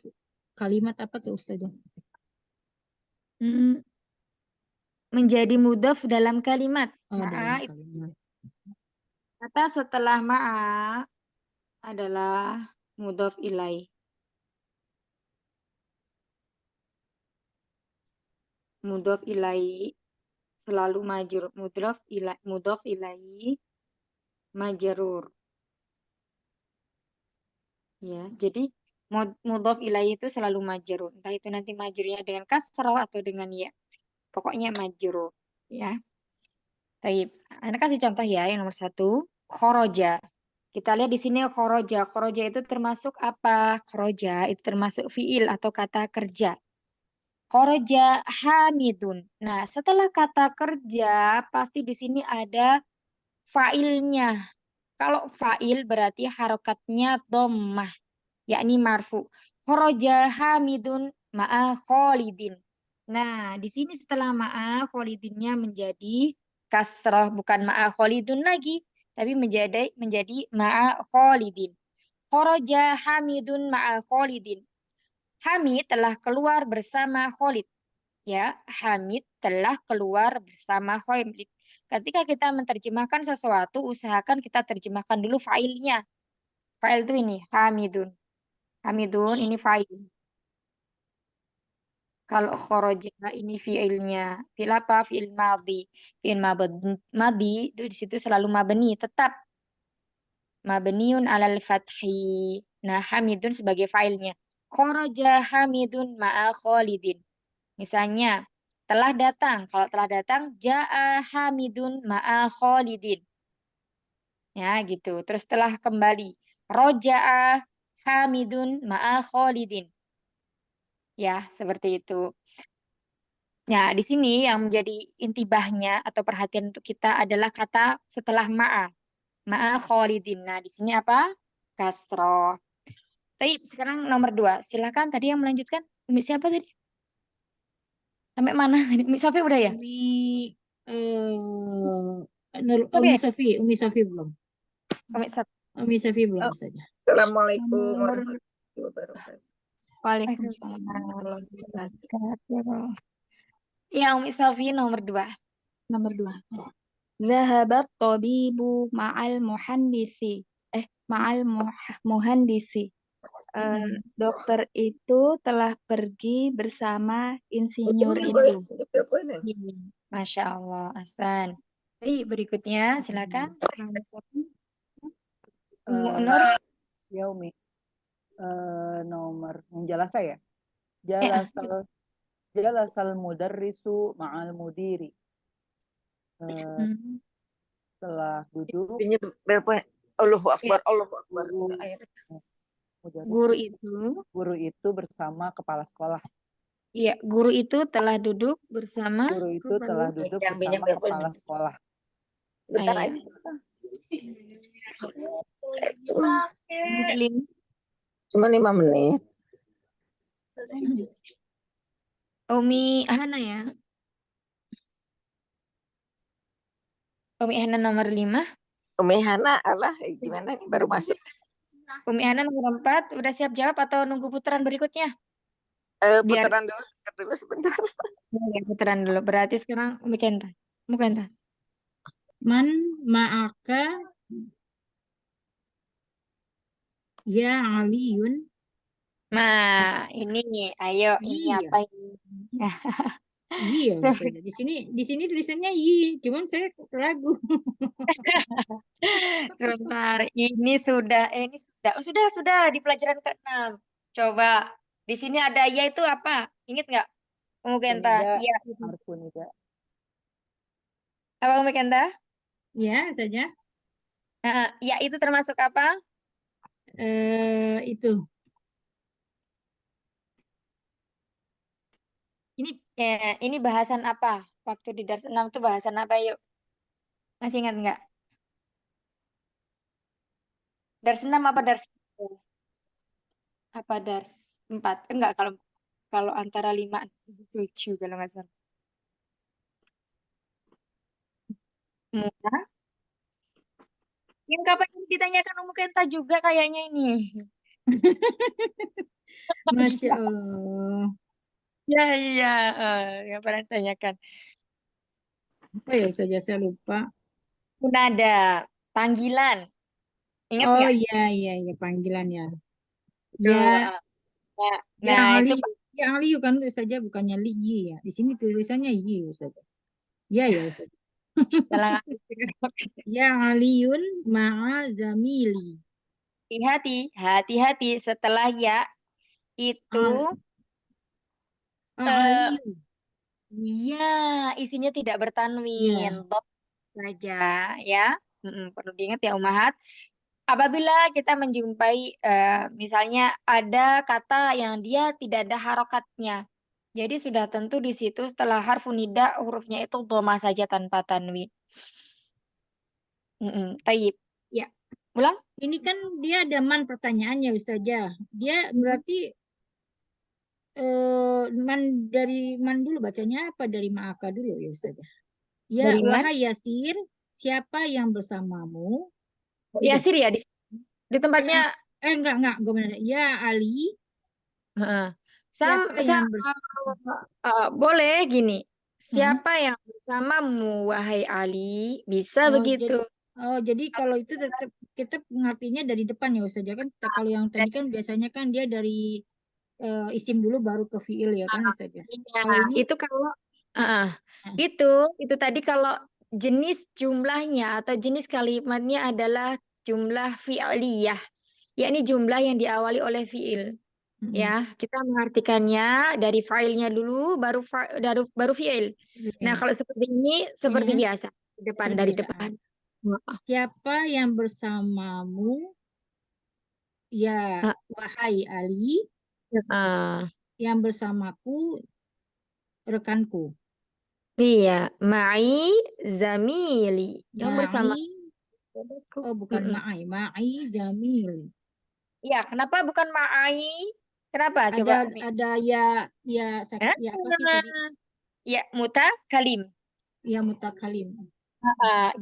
Speaker 2: kalimat apa tuh Ustazah?
Speaker 1: mm, menjadi mudhof dalam kalimat.
Speaker 2: Oh, dalam
Speaker 1: Ma'a,
Speaker 2: kalimat.
Speaker 1: kata setelah ma'a adalah mudhof ilaih. Mudhof ilaih selalu majrur. Mudhof ilaih majrur. Ya, jadi mudhof ilaih itu selalu majrur. Entah itu nanti majrurnya dengan kasroh atau dengan ya. Pokoknya majrur. Ya. Taib. Anda kasih contoh ya yang nomor 1. Khoroja. Kita lihat di sini khoroja. Khoroja itu termasuk apa? Khoroja itu termasuk fiil atau kata kerja. Khoroja hamidun. Nah, setelah kata kerja pasti di sini ada failnya. Kalau fail berarti harokatnya dhammah, yakni marfu. Khoroja hamidun ma'a kholidin. Nah, di sini setelah ma'a kholidinnya menjadi kasroh, bukan ma'a kholidun lagi, tapi menjadi ma'a kholidin. Khoroja hamidun ma'a kholidin. Hamid telah keluar bersama Khalid. Ya, Hamid telah keluar bersama Khalid. Ketika kita menerjemahkan sesuatu, usahakan kita terjemahkan dulu failnya. File itu ini, Hamidun. Hamidun ini file. Kalau khoroja ini fiilnya. Fiil apa? Fiil madhi. Fiil madhi itu di situ selalu mabni, tetap mabniun alal fathi. Nah, Hamidun sebagai failnya. Khoroja Hamidun ma'a Khalidin. Misalnya, telah datang. Kalau telah datang, ja'a Hamidun ma'a Khalidin. Ya, gitu. Terus setelah kembali, roja'a Hamidun ma'a Khalidin. Ya, seperti itu. Nah, di sini yang menjadi intibahnya atau perhatian untuk kita adalah kata setelah ma'a. Ma'a Khalidin. Nah, di sini apa? Kasroh. Tapi sekarang nomor 2. Silakan tadi yang melanjutkan. Umi siapa tadi? Sampai mana? Umi Sofi udah ya?
Speaker 2: Umi
Speaker 1: Oke,
Speaker 2: Umi Sofi belum.
Speaker 1: Umi Sofi.
Speaker 2: Umi Sofi belum
Speaker 5: Oh,
Speaker 2: saja.
Speaker 3: Assalamualaikum
Speaker 1: Nomor
Speaker 3: warahmatullahi wabarakatuh.
Speaker 5: Waalaikumsalam warahmatullahi wabarakatuh.
Speaker 1: Ya, Umi Sofi nomor 2.
Speaker 5: Nomor 2. Zahabat tabibu ma'al muhandisi. Ma'al muhandisi. Dokter itu telah pergi bersama insinyur itu.
Speaker 1: Masya Allah, Hasan. Baik, berikutnya silakan. Nur.
Speaker 7: Ya Umi. Nomor yang jalasa ya.
Speaker 1: Ya.
Speaker 7: Jalasal mudarrisu ma'al mudiri. Setelah duduk
Speaker 3: Ini berapa? Allahu Akbar, Allahu Akbar.
Speaker 7: mudarris,
Speaker 1: Guru
Speaker 7: itu bersama kepala sekolah.
Speaker 1: iya, guru itu telah duduk bersama
Speaker 7: Guru itu telah duduk bersama kepala sekolah.
Speaker 3: Bentar
Speaker 1: Iya.
Speaker 3: aja. Cuma 5 menit.
Speaker 1: Umi Hana ya. Umi Hana nomor 5.
Speaker 3: Umi Hana, Allah, gimana nih baru masuk?
Speaker 1: Umi Hana nomor 4. Udah siap jawab atau nunggu putaran berikutnya?
Speaker 3: Putaran dulu sebentar.
Speaker 1: Ya, putaran dulu. Berarti sekarang Umi Kenta. Umi Kenta.
Speaker 2: Man ma'aka ya Aliyun.
Speaker 1: Nah, ini ayo ini
Speaker 2: Iya.
Speaker 1: apa ini?
Speaker 2: Iya,
Speaker 1: Sorry.
Speaker 2: Ustazah. Di sini tulisannya yi, cuman saya ragu.
Speaker 1: Sebentar, ini sudah Oh, sudah di pelajaran ke-6. Coba di sini ada ya itu apa? Ingat nggak? Umi Kenta.
Speaker 7: Nida,
Speaker 1: Iya.
Speaker 7: harfu nida.
Speaker 1: Apa Umi Kenta?
Speaker 2: Ya, saja.
Speaker 1: Ya itu termasuk apa?
Speaker 2: Itu.
Speaker 1: Ini bahasan apa? Waktu di dars 6 itu bahasan apa yuk? Masih ingat nggak? Dars 6 apa dars 1? Apa dars 4? Enggak, kalau antara 5 dan 7 kalau nggak salah. Mudah. Yang kapan ditanyakan Umu Kenta juga kayaknya ini.
Speaker 2: Masya Allah.
Speaker 1: Ya, iya. Yang pernah ditanyakan.
Speaker 2: Apa ya saja saya lupa.
Speaker 1: Munada, panggilan. Ingat
Speaker 2: Oh
Speaker 1: nggak?
Speaker 2: iya, panggilan ya.
Speaker 1: Tuh,
Speaker 2: Ya,
Speaker 1: Nah, itu
Speaker 2: yang Aliyu kan saja bukannya li yi ya. Di sini tulisannya yi saja. Ya Ustaz.
Speaker 1: salah.
Speaker 2: Ya Aliyun ma'a zamili.
Speaker 1: Hati-hati setelah ya itu
Speaker 2: Aliyu.
Speaker 1: iya isinya tidak bertanwin,
Speaker 2: Ya.
Speaker 1: dot saja ya. Perlu diingat ya Umahat. Apabila kita menjumpai misalnya ada kata yang dia tidak ada harokatnya, jadi sudah tentu di situ setelah harfu nida hurufnya itu dhamma saja tanpa tanwin. Taib. Ya. Ulang.
Speaker 2: Ini kan dia ada man pertanyaannya Ustazah. Dia berarti man dulu bacanya apa dari ma'aka dulu ya Ustazah? Ya,
Speaker 1: Dari man?
Speaker 2: wahai Yasir, siapa yang bersamamu?
Speaker 1: Yasir ya di tempatnya.
Speaker 2: Enggak, gue benar. Ya Ali, siapa yang
Speaker 1: boleh gini. Siapa yang bersamamu, wahai Ali? Bisa begitu.
Speaker 2: Jadi kalau itu tetap kita pengertinya dari depan ya Ustazah kan. Kalau yang tadi kan biasanya kan dia dari isim dulu baru ke fiil ya kan Ustazah. Kalau ini
Speaker 1: Itu kalau itu tadi kalau jenis jumlahnya atau jenis kalimatnya adalah jumlah fi'liyah, yakni jumlah yang diawali oleh fiil. Ya, kita mengartikannya dari fa'ilnya dulu baru fiil. Nah, kalau seperti ini seperti biasa, dari depan.
Speaker 2: Siapa yang bersamamu, ya
Speaker 1: Ah,
Speaker 2: wahai Ali,
Speaker 1: ah.
Speaker 2: yang bersamaku rekanku.
Speaker 1: Iya, ma'i zamili. Yang bersama
Speaker 2: Ma'i, oh bukan
Speaker 1: Mm-mm.
Speaker 2: ma'i jamil.
Speaker 1: Iya, kenapa bukan ma'ai? Kenapa? Coba,
Speaker 2: Ada
Speaker 1: Umi.
Speaker 2: ada
Speaker 1: Hah?
Speaker 2: ya apa sih tadi?
Speaker 1: Ya, mutakalim.
Speaker 2: Ya mutakalim.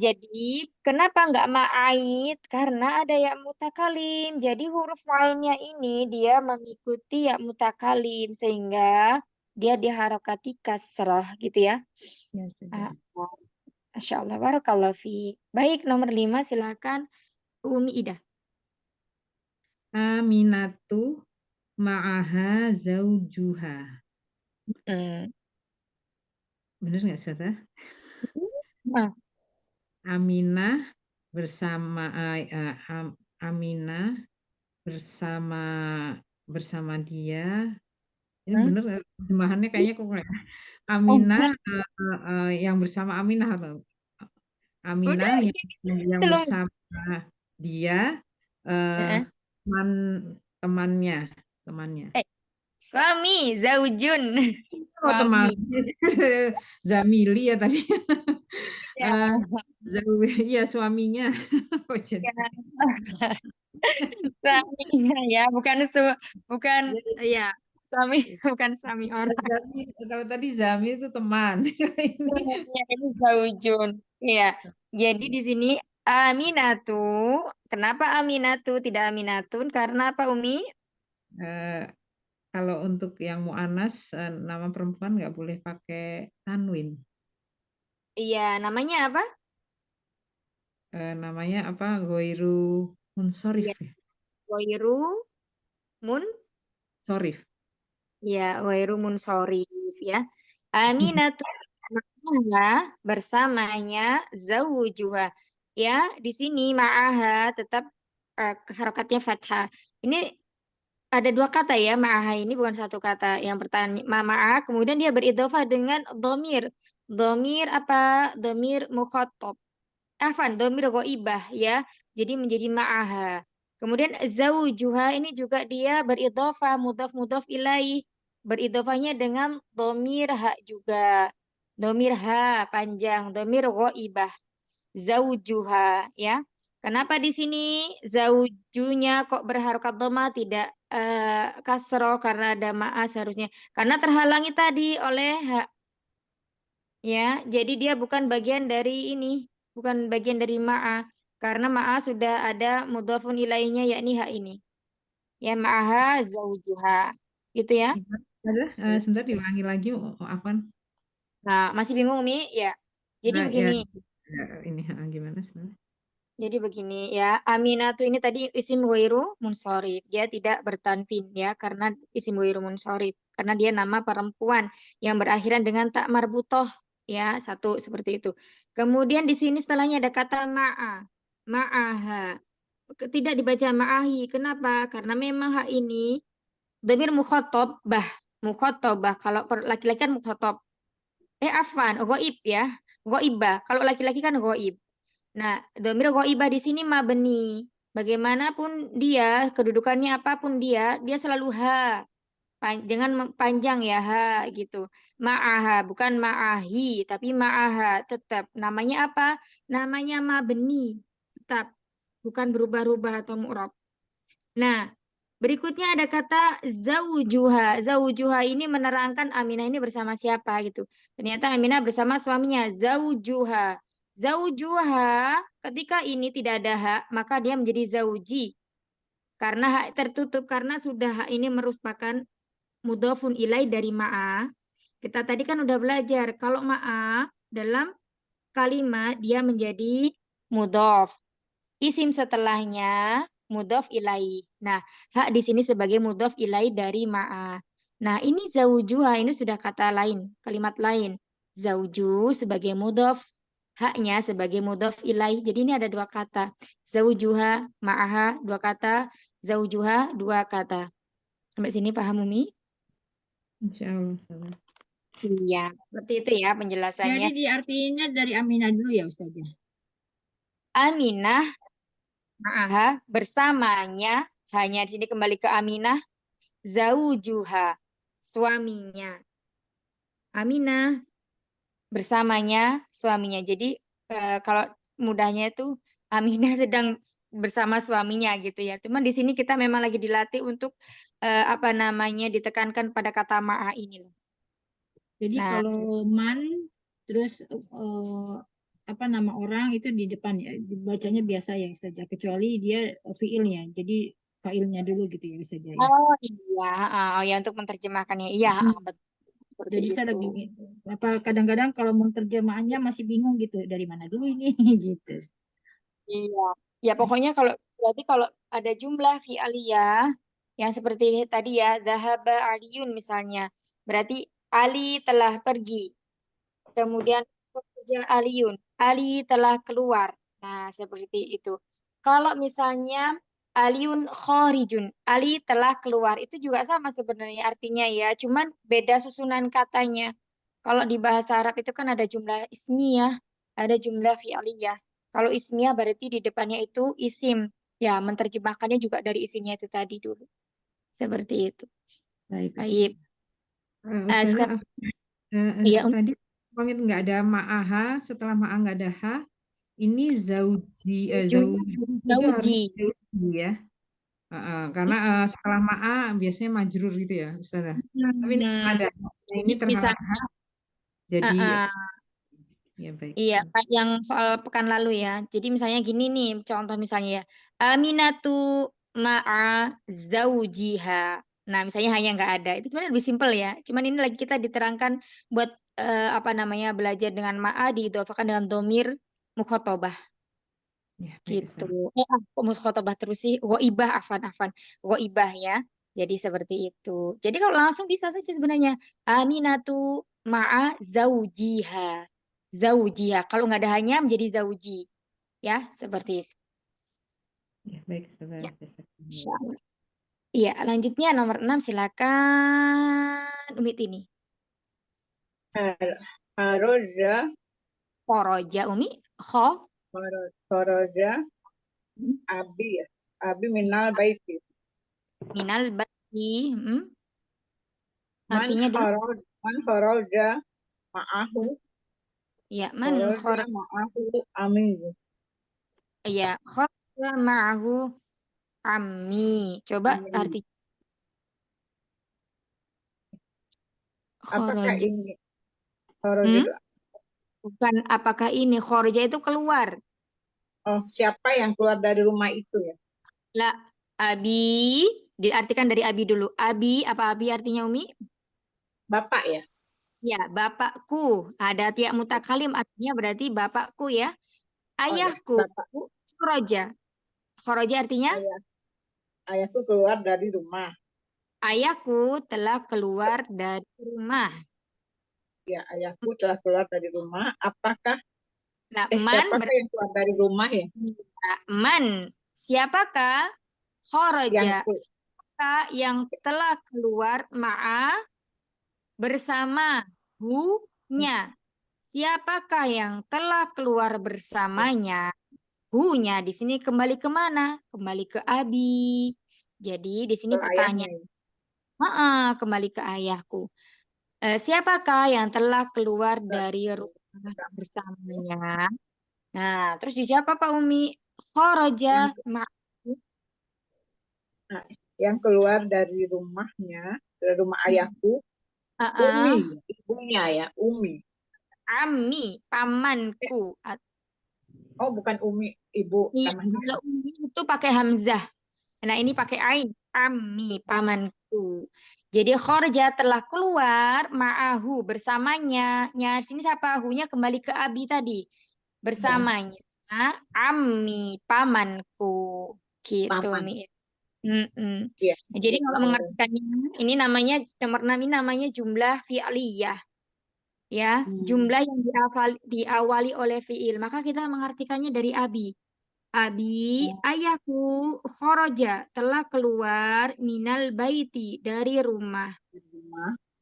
Speaker 1: Jadi, kenapa nggak ma'ait? Karena ada ya mutakalim. Jadi, huruf mainnya ini dia mengikuti ya mutakalim. Sehingga dia diharokati kasrah gitu ya.
Speaker 2: Ya
Speaker 1: Ah,
Speaker 2: sudah.
Speaker 1: Masya Allah, barakallah fi. Baik, nomor 5 silakan Umi Ida.
Speaker 4: Aminatu ma'aha zaujuha.
Speaker 1: Hmm.
Speaker 4: Bener nggak, Sata?
Speaker 1: Ah,
Speaker 4: Aminah bersama Aminah bersama dia. Ini
Speaker 1: hmm?
Speaker 4: bener nggak? Terjemahannya kayaknya kok nggak.
Speaker 1: Oh,
Speaker 4: Aminah yang bersama Aminah atau
Speaker 1: udah
Speaker 4: Aminah
Speaker 1: ini
Speaker 4: yang
Speaker 1: belum.
Speaker 4: bersama dia eh,
Speaker 1: Heeh.
Speaker 4: temannya.
Speaker 1: Eh, suami, zaujun,
Speaker 4: Oh, teman.
Speaker 1: suami.
Speaker 4: Zamili ya tadi.
Speaker 1: Ya,
Speaker 4: Eh, iya suaminya. Oh, jadi.
Speaker 1: ya. Suaminya ya, bukan ya suami, bukan suami orang.
Speaker 4: Kalau tadi Zami itu teman. Ini
Speaker 1: Ya, ini zaujun. Iya. Jadi di sini Aminatu. Kenapa Aminatu tidak Aminatun? Karena apa Umi?
Speaker 4: eh, kalau untuk yang mu'anas nama perempuan nggak boleh pakai tanwin.
Speaker 1: Iya, namanya apa?
Speaker 4: Namanya apa? Goiru munsorif
Speaker 1: Iya,
Speaker 4: ya.
Speaker 1: Wairu Mun.
Speaker 4: Sorif.
Speaker 1: Ya, Wairu Munsorif ya. Aminatu ma'aha bersamanya zawujuha. Ya, di sini ma'aha tetap harokatnya fathah. Ini ada dua kata ya, ma'aha ini bukan satu kata. Yang pertama ma'ah, kemudian dia beridhofah dengan domir. Domir apa? Domir mukhotob. Domir goibah ya. Jadi menjadi ma'aha. Kemudian zaujuha ini juga dia beridhofah mudhaf ilaih. Beridhofahnya dengan domir ha juga. Domir ha panjang, domir goibah. Zaujuha ya. Kenapa di sini zaujunya kok berharokat dhamma tidak kasroh karena ada ma'a seharusnya. Karena terhalangi tadi oleh ha ya. Jadi dia bukan bagian dari ini, bukan bagian dari ma'a. Karena ma'a sudah ada mudhafun ilainya yakni ha ini. Ya ma'aha zaujuha. Gitu ya.
Speaker 4: Ada, sebentar diulangi lagi, Afwan.
Speaker 1: Nah, masih bingung Mi? Ya. Jadi
Speaker 4: Nah, ya,
Speaker 1: begini.
Speaker 4: ini gimana sebenarnya?
Speaker 1: Jadi begini ya, Aminatu ini tadi isim ghairu munsorif. Dia tidak bertanvin ya, karena isim ghairu munsorif. Karena dia nama perempuan yang berakhiran dengan tak marbutoh. Ya, satu seperti itu. Kemudian di sini setelahnya ada kata ma'a. Ma'aha. Tidak dibaca ma'ahi. Kenapa? Karena memang hak ini dhamir mukhotob, mukhotobah. Kalau laki-laki kan mukhotob. Afwan, goib ya. Goibah. Kalau laki-laki kan goib. Nah, domir ghaibah di sini mabni. Bagaimanapun dia, kedudukannya apapun dia selalu ha. Jangan panjang ya ha gitu. Ma'aha, bukan ma'ahi, tapi ma'aha tetap. Namanya apa? Namanya mabni. Tetap. Bukan berubah-ubah atau mu'rab. Nah, berikutnya ada kata zaujuha. Zaujuha ini menerangkan Aminah ini bersama siapa gitu. Ternyata Aminah bersama suaminya. Zaujuha. Zaujuha ketika ini tidak ada hak, maka dia menjadi zauji. Karena hak tertutup, karena sudah hak ini merupakan mudhofun ilai dari ma'a. Kita tadi kan udah belajar. Kalau ma'a dalam kalimat dia menjadi mudhof. Isim setelahnya mudhof ilai. Nah, hak di sini sebagai mudhof ilai dari ma'a. Nah, ini zaujuha ini sudah kata lain, kalimat lain. Zauju sebagai mudhof, haknya sebagai mudhof ilai. Jadi ini ada dua kata. Zaujuha, ma'aha, dua kata. Zaujuha, dua kata. Sampai sini paham, Umi?
Speaker 4: Insya Allah. Salah.
Speaker 1: Iya, seperti itu ya penjelasannya.
Speaker 2: Jadi diartinya dari Aminah dulu ya Ustazah.
Speaker 1: Aminah ma'aha bersamanya, hanya di sini kembali ke Aminah, zaujuha suaminya. Aminah bersamanya suaminya. Jadi kalau mudahnya itu Aminah sedang bersama suaminya gitu ya. Cuman di sini kita memang lagi dilatih untuk apa namanya ditekankan pada kata ma'a ini loh.
Speaker 2: Jadi
Speaker 1: Nah,
Speaker 2: kalau man terus apa nama orang itu di depan ya, dibacanya biasa ya saja, kecuali dia fiilnya. Jadi failnya dulu gitu ya saja ya.
Speaker 1: oh iya, oh ya untuk menerjemahkannya, iya,
Speaker 2: Hmm.
Speaker 1: betul seperti
Speaker 2: Jadi saya
Speaker 1: itu.
Speaker 2: lagi apa kadang-kadang kalau mau terjemahannya masih bingung gitu dari mana dulu ini gitu.
Speaker 1: Iya, ya pokoknya kalau berarti kalau ada jumlah fi'aliyah yang seperti tadi ya, zahaba Aliun misalnya, berarti Ali telah pergi. Kemudian kharaja Aliun, Ali telah keluar. Nah, seperti itu. Kalau misalnya Aliun kharijun, Ali telah keluar, itu juga sama sebenarnya artinya ya, cuman beda susunan katanya. Kalau di bahasa Arab itu kan ada jumlah ismiyah, ada jumlah fi'aliyah. Kalau ismiyah berarti di depannya itu isim. Ya, menerjemahkannya juga dari isimnya itu tadi dulu. Seperti itu.
Speaker 2: Baik,
Speaker 1: Baik.
Speaker 4: Ustazah,
Speaker 1: Sekarang, iya,
Speaker 4: tadi pamit nggak ada ma'aha, setelah ma'a nggak ada ha, ini zauji, zauji itu harus
Speaker 1: zauji.
Speaker 4: zauji ya. Karena setelah ma'a biasanya majrur gitu ya, Ustazah. Tapi ini nggak ada. Nah, ini terhalang
Speaker 1: Misal,
Speaker 4: ha, jadi
Speaker 1: uh-uh.
Speaker 4: ya baik.
Speaker 1: Iya, kayak yang soal pekan lalu ya. Jadi misalnya gini nih, contoh misalnya ya. Aminatu ma'a zaujiha. Nah, misalnya hanya nggak ada. Itu sebenarnya lebih simpel ya. Cuman ini lagi kita diterangkan buat apa namanya belajar dengan ma'a diidhofakan dengan domir mukhotobah
Speaker 4: Ya, baik
Speaker 1: gitu.
Speaker 4: Ustazah.
Speaker 1: Kok mukhotobah terus sih? Ghaibah, afan. Ghaibah ya. Jadi seperti itu. Jadi kalau langsung bisa saja sebenarnya. Aminatu ma'a zaujiha. Zaujiha. Kalau nggak ada hanya menjadi zauji. Ya, seperti itu.
Speaker 4: Ya, baik Ustazah.
Speaker 1: Ya,
Speaker 4: Jazakumullah.
Speaker 1: insya Allah. Iya, lanjutnya nomor 6 silakan Umi Tini.
Speaker 3: Kharaja,
Speaker 1: Koroja Umi. Kho.
Speaker 3: kharaja, abi ya. Abi minal baiti.
Speaker 1: Minal bati.
Speaker 3: Man
Speaker 1: Artinya dulu.
Speaker 3: kharaja ma'ahu,
Speaker 1: Ya, man
Speaker 3: kharaja ma'ahu amin.
Speaker 1: ya, kharaja ma'ahu ammi. Coba
Speaker 3: Amin.
Speaker 1: arti
Speaker 3: Apakah
Speaker 1: kharaja.
Speaker 3: ini kharaja itu?
Speaker 1: Bukan apakah ini kharaja itu keluar.
Speaker 3: Oh, siapa yang keluar dari rumah itu ya?
Speaker 1: La abi diartikan dari abi dulu. Abi apa abi artinya Umi?
Speaker 3: Bapak ya?
Speaker 1: Ya, bapakku. Ada tiak mutakalim artinya berarti bapakku ya.
Speaker 3: Oh ya,
Speaker 1: Ayahku.
Speaker 3: bapak
Speaker 1: Kharaja. Kharaja artinya
Speaker 3: ayahku keluar dari rumah.
Speaker 1: ayahku telah keluar dari rumah.
Speaker 3: Ya, ayahku telah keluar dari rumah. Apakah
Speaker 1: Nah, man
Speaker 3: siapakah yang keluar dari rumah ya?
Speaker 1: man. Siapakah kharaja?
Speaker 3: Yang
Speaker 1: Siapa yang telah keluar ma'a bersama hu-nya. Siapakah yang telah keluar bersamanya? Hu-nya di sini kembali ke mana? Kembali ke abi. Jadi di sini
Speaker 3: ke ayahnya
Speaker 1: pertanyaan,
Speaker 3: ya?
Speaker 1: kembali ke ayahku. Siapakah yang telah keluar dari rumah bersamanya? Nah, terus dijawab apa Umi? Kharaja
Speaker 3: Yang,
Speaker 1: ma'ahu.
Speaker 3: nah, yang keluar dari rumahnya, dari rumah ayahku, Umi, ibunya ya, Umi.
Speaker 1: Ami, pamanku.
Speaker 3: Oh, bukan Umi, ibu
Speaker 1: Iya,
Speaker 3: namanya.
Speaker 1: kalau umi itu pakai hamzah. Nah, ini pakai ain. Ami, pamanku. Jadi khorja telah keluar ma'ahu bersamanya. Nya sini siapa ahunya kembali ke abi tadi. Bersamanya. Ami, pamanku. Gitu,
Speaker 3: Paman.
Speaker 1: Mi. Mm-mm.
Speaker 3: Iya.
Speaker 1: Nah, jadi kalau mengartikannya, ini namanya nomor 6 ini namanya jumlah fi'liyah. Ya, jumlah yang diawali oleh fi'il. Maka kita mengartikannya dari abi. Abi, ayahku, khoroja, telah keluar minal baiti, dari rumah.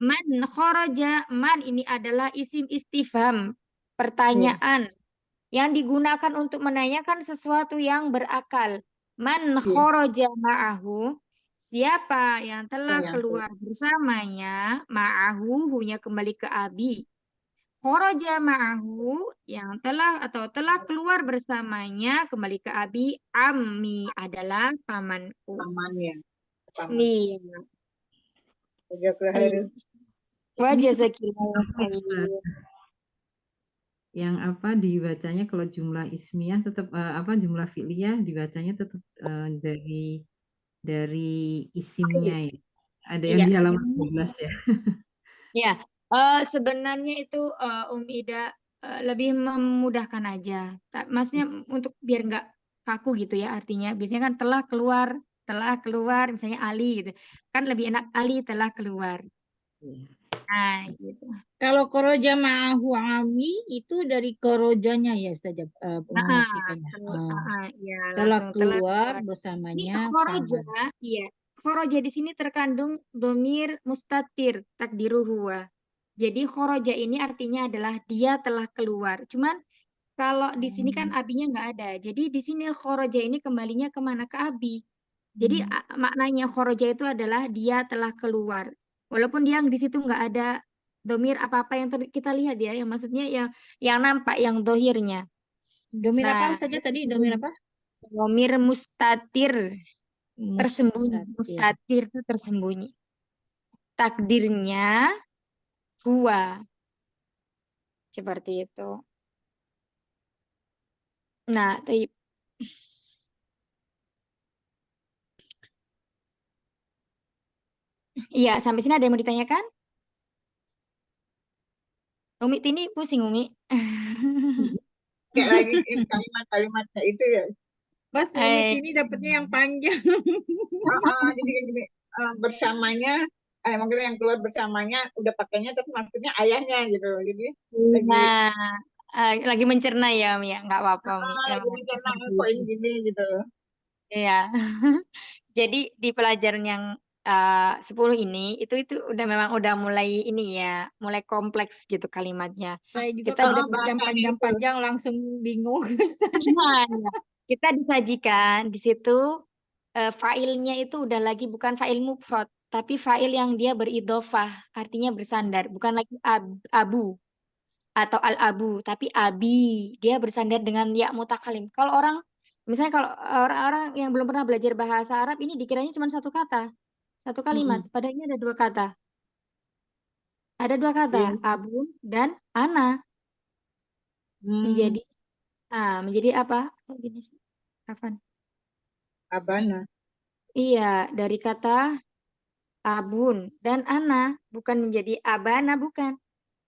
Speaker 1: Man khoroja, man ini adalah isim istifham, pertanyaan. Yang digunakan untuk menanyakan sesuatu yang berakal. Man
Speaker 3: Iya.
Speaker 1: kharaja ma'ahu. Siapa yang telah
Speaker 3: yang
Speaker 1: keluar bersamanya, ma'ahu, hunya kembali ke abi. Kharaja ma'ahu, yang telah atau telah keluar bersamanya, kembali ke abi. Ammi adalah pamanku.
Speaker 3: pamannya. Paman.
Speaker 1: Nih,
Speaker 3: Jazakallah
Speaker 1: Iya.
Speaker 3: khairan.
Speaker 1: Wa
Speaker 4: Ini
Speaker 1: jazakillahu
Speaker 4: apa, Ustaz?
Speaker 1: khair.
Speaker 4: Yang apa dibacanya kalau jumlah ismiyah tetap apa jumlah fi'liyah dibacanya tetap dari isimnya ya. Ada yang
Speaker 1: Iya,
Speaker 4: di halaman
Speaker 1: sebenarnya
Speaker 4: 12 ya.
Speaker 1: ya, sebenarnya itu Ida lebih memudahkan aja. Maksudnya untuk biar nggak kaku gitu ya artinya. Biasanya kan telah keluar, misalnya Ali gitu. Kan lebih enak Ali telah keluar.
Speaker 4: Iya.
Speaker 1: Nah, gitu.
Speaker 2: Kalau koroja ma'ahu ami itu dari korojanya ya saja
Speaker 1: Nah,
Speaker 2: kita.
Speaker 1: ya
Speaker 2: Telah
Speaker 1: langsung
Speaker 2: keluar
Speaker 1: Ini
Speaker 2: bersamanya
Speaker 1: khoroja,
Speaker 2: paman.
Speaker 1: iya. Khoroja di sini terkandung domir mustatir takdiru huwa. Jadi khoroja ini artinya adalah dia telah keluar. Cuman kalau di sini kan abinya nggak ada. Jadi di sini khoroja ini kembalinya kemana? Ke abi. Jadi maknanya khoroja itu adalah dia telah keluar. Walaupun dia di situ nggak ada domir apa-apa yang kita lihat ya. Yang maksudnya yang nampak, yang dohirnya.
Speaker 2: Domir apa
Speaker 1: Nah,
Speaker 2: saja tadi? Domir apa?
Speaker 1: domir mustatir. Tersembunyi.
Speaker 2: Mustatir.
Speaker 1: Mustatir itu tersembunyi. Takdirnya huwa. Seperti itu. Nah, iya, sampai sini ada yang mau ditanyakan? Umi Tini pusing, Umi.
Speaker 3: Kayak lagi kalimat-kalimatnya itu ya.
Speaker 2: Pas
Speaker 1: Eh,
Speaker 2: ini dapatnya yang panjang.
Speaker 3: Jadi kayak gini, bersamanya, maksudnya yang keluar bersamanya udah pakainya tapi maksudnya ayahnya gitu. Jadi lagi
Speaker 1: nah, lagi mencerna ya, Umi ya. Nggak apa-apa, Umi.
Speaker 3: lagi
Speaker 1: Emang
Speaker 3: mencerna
Speaker 1: seperti
Speaker 3: kok ini
Speaker 1: itu.
Speaker 3: gini gitu.
Speaker 1: Iya. Jadi di pelajaran yang 10 ini itu memang udah mulai ini ya, mulai kompleks gitu kalimatnya.
Speaker 2: Saya juga
Speaker 1: Kita
Speaker 2: kalau
Speaker 1: di
Speaker 2: dapat yang
Speaker 3: bahasanya itu.
Speaker 2: panjang-panjang langsung bingung.
Speaker 1: Iya, kita disajikan di situ failnya itu udah lagi bukan fail mufrad, tapi fail yang dia beridofah, artinya bersandar, bukan lagi abu atau al-abu, tapi abi. Dia bersandar dengan ya mutakalim. Kalau orang, misalnya kalau orang-orang yang belum pernah belajar bahasa Arab ini dikiranya cuma satu kata, satu kalimat. Padahal ini ada dua kata. Ada dua kata,
Speaker 3: Iya.
Speaker 1: abun dan ana. Menjadi, menjadi apa? Oh, gini sih. Afan.
Speaker 3: Abana.
Speaker 1: Iya, dari kata abun dan ana, bukan menjadi abana, bukan.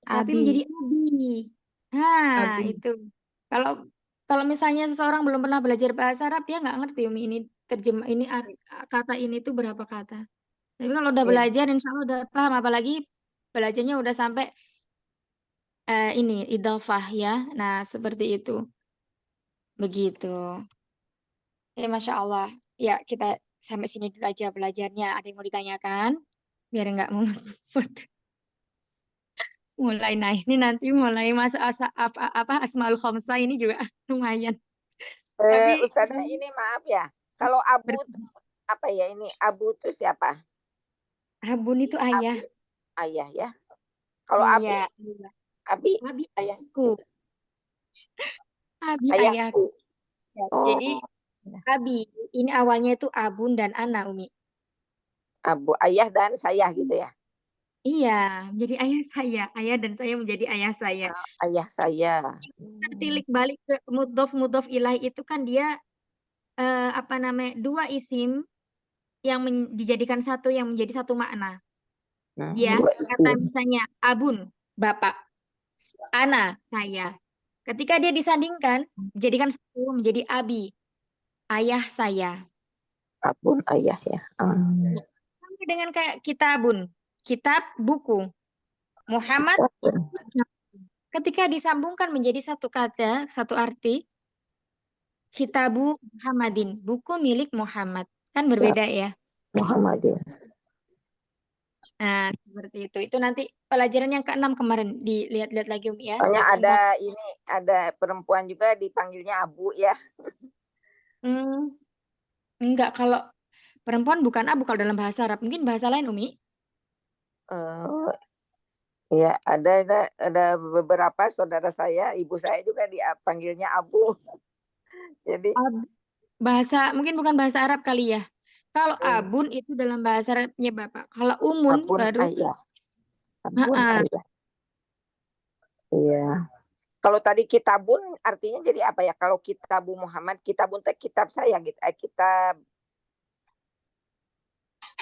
Speaker 1: Tapi
Speaker 5: Abi.
Speaker 1: menjadi abi. Nah,
Speaker 3: Abi.
Speaker 1: itu. Kalau kalau misalnya seseorang belum pernah belajar bahasa Arab, dia nggak ngerti Umi ini terjemah ini kata ini tuh berapa kata. Tapi kalau udah
Speaker 3: Iya.
Speaker 1: belajar, insya Allah udah paham. Apalagi belajarnya udah sampai ini idofah ya. Nah, seperti itu. Begitu. Masya Allah. Ya, kita sampai sini dulu aja belajarnya. Ada yang mau ditanyakan? Biar nggak memut. Mulai naik ini nanti mulai masuk apa Asmaul Khamsah ini juga lumayan. Tapi
Speaker 8: Ustazah ini maaf ya. Kalau Abu
Speaker 1: ber-
Speaker 8: tuh apa ya ini? Abu itu siapa?
Speaker 1: Abun itu ayah.
Speaker 8: Abu ayah ya. Kalau Abi,
Speaker 1: Iya, iya.
Speaker 8: Abi
Speaker 1: Abi
Speaker 8: ayahku.
Speaker 1: Abi
Speaker 8: Ayahku.
Speaker 1: ayahku. Ya, jadi
Speaker 8: Oh,
Speaker 1: Abi ini awalnya itu Abun dan Ana Umi.
Speaker 8: Abu ayah dan saya gitu ya.
Speaker 1: Iya, menjadi ayah saya. Ayah dan saya menjadi ayah saya.
Speaker 8: Ayah saya.
Speaker 1: Tilik balik ke mudhof ilaih itu kan dia apa namanya dua isim yang dijadikan satu yang menjadi satu makna. Ya,
Speaker 8: Dua
Speaker 1: kata
Speaker 8: isim.
Speaker 1: misalnya Abun, bapak, Ana, saya. Ketika dia disandingkan, dijadikan satu menjadi Abi, ayah saya.
Speaker 8: Abun ayah ya.
Speaker 1: Sama dengan kayak kitabun, kitab, buku. Muhammad, ketika disambungkan menjadi satu kata, satu arti, kitabu Muhammadin, buku milik Muhammad. Kan berbeda ya.
Speaker 8: Muhammadin.
Speaker 1: Nah, seperti itu. Itu nanti pelajaran yang ke-6 kemarin dilihat-lihat lagi Umi ya.
Speaker 8: Soalnya
Speaker 1: Yang
Speaker 8: ada ini, ada perempuan juga dipanggilnya Abu ya.
Speaker 1: Enggak, kalau perempuan bukan abu kalau dalam bahasa Arab. Mungkin bahasa lain Umi.
Speaker 8: Eh, ya, ada beberapa saudara saya, ibu saya juga dipanggilnya Abu. Jadi
Speaker 1: Mungkin bukan bahasa Arab kali ya. Kalau abun itu dalam bahasa Arabnya Bapak. Kalau umun
Speaker 8: Abun
Speaker 1: baru
Speaker 8: ayah. Abun
Speaker 1: Ha-ha.
Speaker 8: ayah. Iya. Kalau tadi kitabun artinya jadi apa ya? Kalau kitabu Muhammad, kitabun teh kitab saya gitu. Kitab.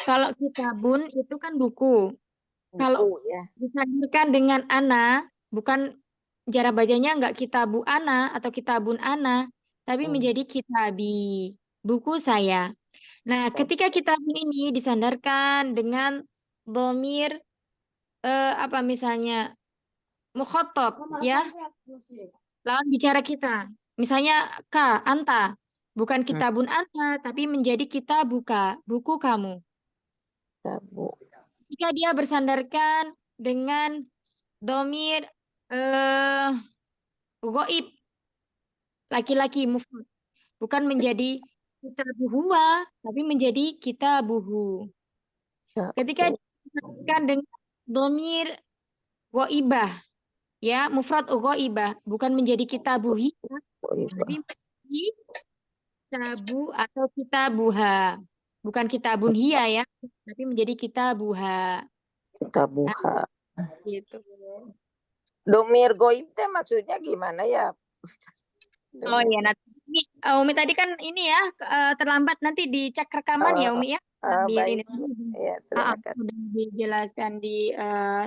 Speaker 1: Kalau kitabun itu kan buku. Kalau
Speaker 8: Buku ya.
Speaker 1: disandingkan dengan ana, bukan cara bacanya enggak kitabu ana atau kitabun ana, tapi menjadi kitabi, buku saya. Nah, ketika kitabun ini disandarkan dengan dhamir apa misalnya mukhatab ya, lawan bicara kita. Misalnya anta, bukan kitabun anta, tapi menjadi kitabuka, buku kamu.
Speaker 8: Kitabu.
Speaker 1: Jika dia bersandarkan dengan domir goib, laki-laki mufrad, bukan menjadi kitabuhuwa, tapi menjadi kitabuhu. Ketika disandingkan dengan domir goibah, ya mufrad goibah, bukan menjadi kitabuhi, tapi menjadi kitabu atau kitabuha, bukan kitabun hiya ya, tapi menjadi kitabuha.
Speaker 8: Kitabuha.
Speaker 1: Gitu.
Speaker 8: Domir goib teh maksudnya gimana ya?
Speaker 1: Oh iya, nanti Umi tadi kan ini ya terlambat, nanti dicek rekaman ya Umi ya. Sambil
Speaker 8: baik.
Speaker 1: ini
Speaker 8: Ya, terima kasih.
Speaker 1: udah dijelaskan di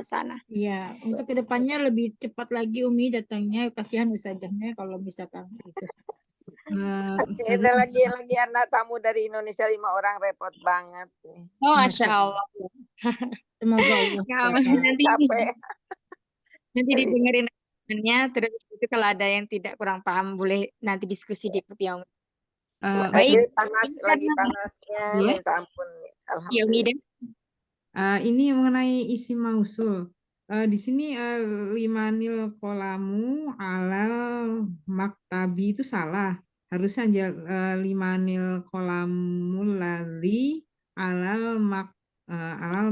Speaker 1: sana.
Speaker 2: Iya, untuk kedepannya lebih cepat lagi Umi datangnya. Kasihan ustazahnya kalau misalkan itu.
Speaker 8: Kita lagi anak tamu dari Indonesia 5 orang, repot banget nih.
Speaker 1: Oh, Masya Allah.
Speaker 2: Semoga Allah.
Speaker 1: Ya, nanti
Speaker 8: Capek.
Speaker 1: nanti didengerin rekamannya, terus itu kalau ada yang tidak kurang paham boleh nanti diskusi di grup ya Umi.
Speaker 8: Baik. Lagi panasnya,
Speaker 4: Iya.
Speaker 8: minta ampun.
Speaker 1: Ya Umi deh.
Speaker 4: Ini mengenai isim mausul. Di sini limanil kolamu alal maktabi itu salah. Harusnya limanil kolamul ladzi alal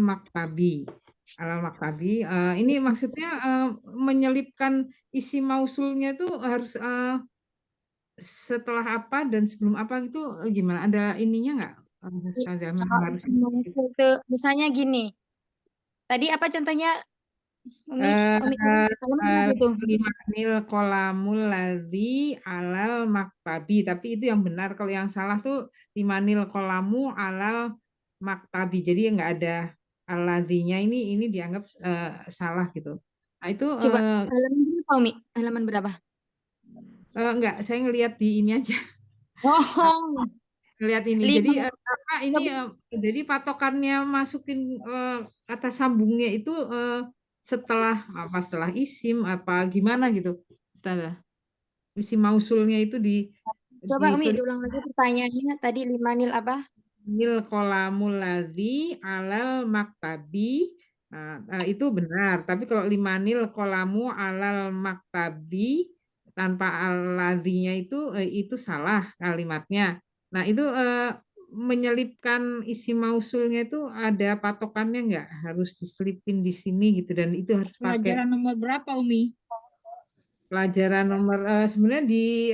Speaker 4: maktabi. Alal maktabi. Ini maksudnya menyelipkan isim mausulnya itu harus setelah apa dan sebelum apa gitu gimana? Ada ininya nggak? Harus
Speaker 1: Itu misalnya gini. Tadi apa contohnya? Umi
Speaker 4: limanil kolamul ladzi alal maktabi, tapi itu yang benar. Kalau yang salah tuh limanil kolamu alal maktabi, jadi nggak ada aladzinya, ini dianggap salah gitu. Nah itu
Speaker 1: coba halaman berapa Umi? Halaman berapa?
Speaker 4: enggak, saya ngelihat di ini aja.
Speaker 1: Oh,
Speaker 4: Lihat ini. Jadi jadi patokannya masukin kata sambungnya itu setelah isim apa gimana gitu, Ustazah. Isim mausulnya itu
Speaker 1: coba Umi diulang lagi pertanyaannya tadi limanil apa?
Speaker 4: Nil kolamul ladzi alal maktabi. Nah, itu benar. Tapi kalau limanil kolamu alal maktabi tanpa al-ladzinya itu salah kalimatnya. Nah, itu menyelipkan isim mausulnya itu ada patokannya nggak? Harus diselipin di sini gitu, dan itu harus pakai
Speaker 2: Pelajaran nomor berapa Umi?
Speaker 4: pelajaran nomor sebenarnya di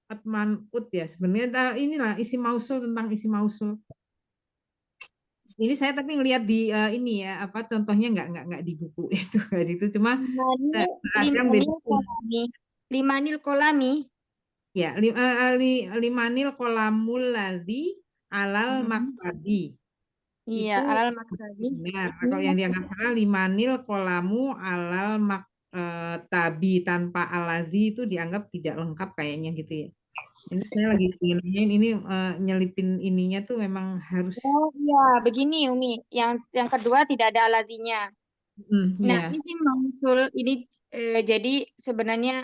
Speaker 4: Atman Ut ya. Sebenarnya inilah isim mausul, tentang isim mausul. Ini saya tapi ngelihat di ini ya, apa contohnya nggak di buku itu, nggak itu, cuma
Speaker 1: limanil kolami.
Speaker 4: Ya, limanil kolamul ladzi alal maktabi.
Speaker 1: Iya,
Speaker 4: Itu
Speaker 1: alal maktabi.
Speaker 4: benar. Kalau yang dianggap salah limanil kolamu alal maktabi tanpa al-ladzi itu dianggap tidak lengkap kayaknya gitu ya. Ini saya lagi ingin ini nyelipin ininya tuh memang harus.
Speaker 1: Oh iya, begini Umi. Yang kedua tidak ada aladzinya. Nah,
Speaker 4: Ya.
Speaker 1: isim mausul ini jadi sebenarnya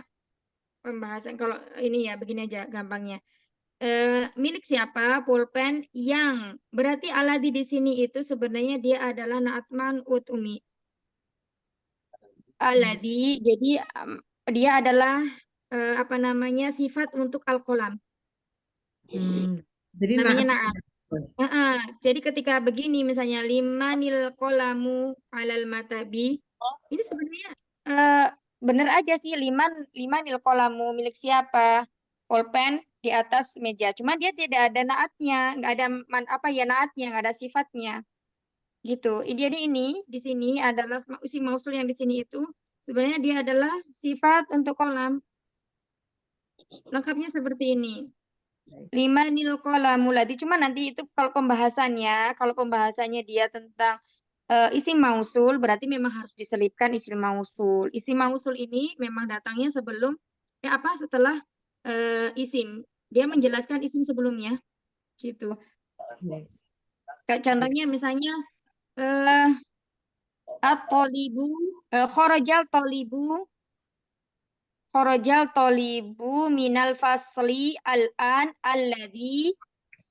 Speaker 1: pembahasan kalau ini ya begini aja gampangnya. Milik siapa pulpen yang berarti aladzi di sini itu sebenarnya dia adalah naat man'ut Umi. Alladzi, jadi dia adalah apa namanya sifat untuk al-qalam.
Speaker 4: Jadi
Speaker 1: Namanya
Speaker 4: naat.
Speaker 1: naat. Jadi ketika begini misalnya limanil qalamu alal matabi, ini sebenarnya benar aja sih limanil qalamu milik siapa? Pulpen di atas meja. Cuma dia tidak ada naatnya, nggak ada apa ya naatnya, nggak ada sifatnya. Gitu. Jadi ini di sini adalah isim mausul yang di sini itu sebenarnya dia adalah sifat untuk kolam. Lengkapnya seperti ini. Limanil qalamu ladzi. Cuma nanti itu kalau pembahasannya dia tentang isim mausul berarti memang harus diselipkan isim mausul. Isim mausul ini memang datangnya sebelum setelah isim. Dia menjelaskan isim sebelumnya. Gitu. Kayak contohnya misalnya at-tolibu kharajal tolibu minal fasli al-an alladhi.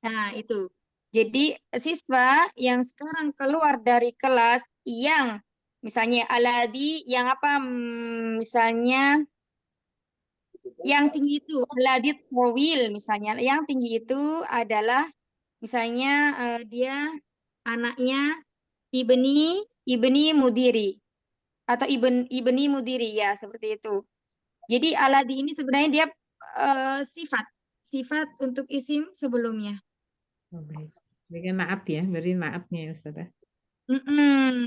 Speaker 1: Nah, itu. Jadi siswa yang sekarang keluar dari kelas yang misalnya alladhi yang apa misalnya yang tinggi itu alladhi tawil misalnya yang tinggi itu adalah misalnya dia anaknya ibni mudiri atau ibni mudiri ya seperti itu. Jadi aladi ini sebenarnya dia sifat untuk isim sebelumnya.
Speaker 4: Oh, baik. Berikan naat ya, beri naatnya ya Ustazah.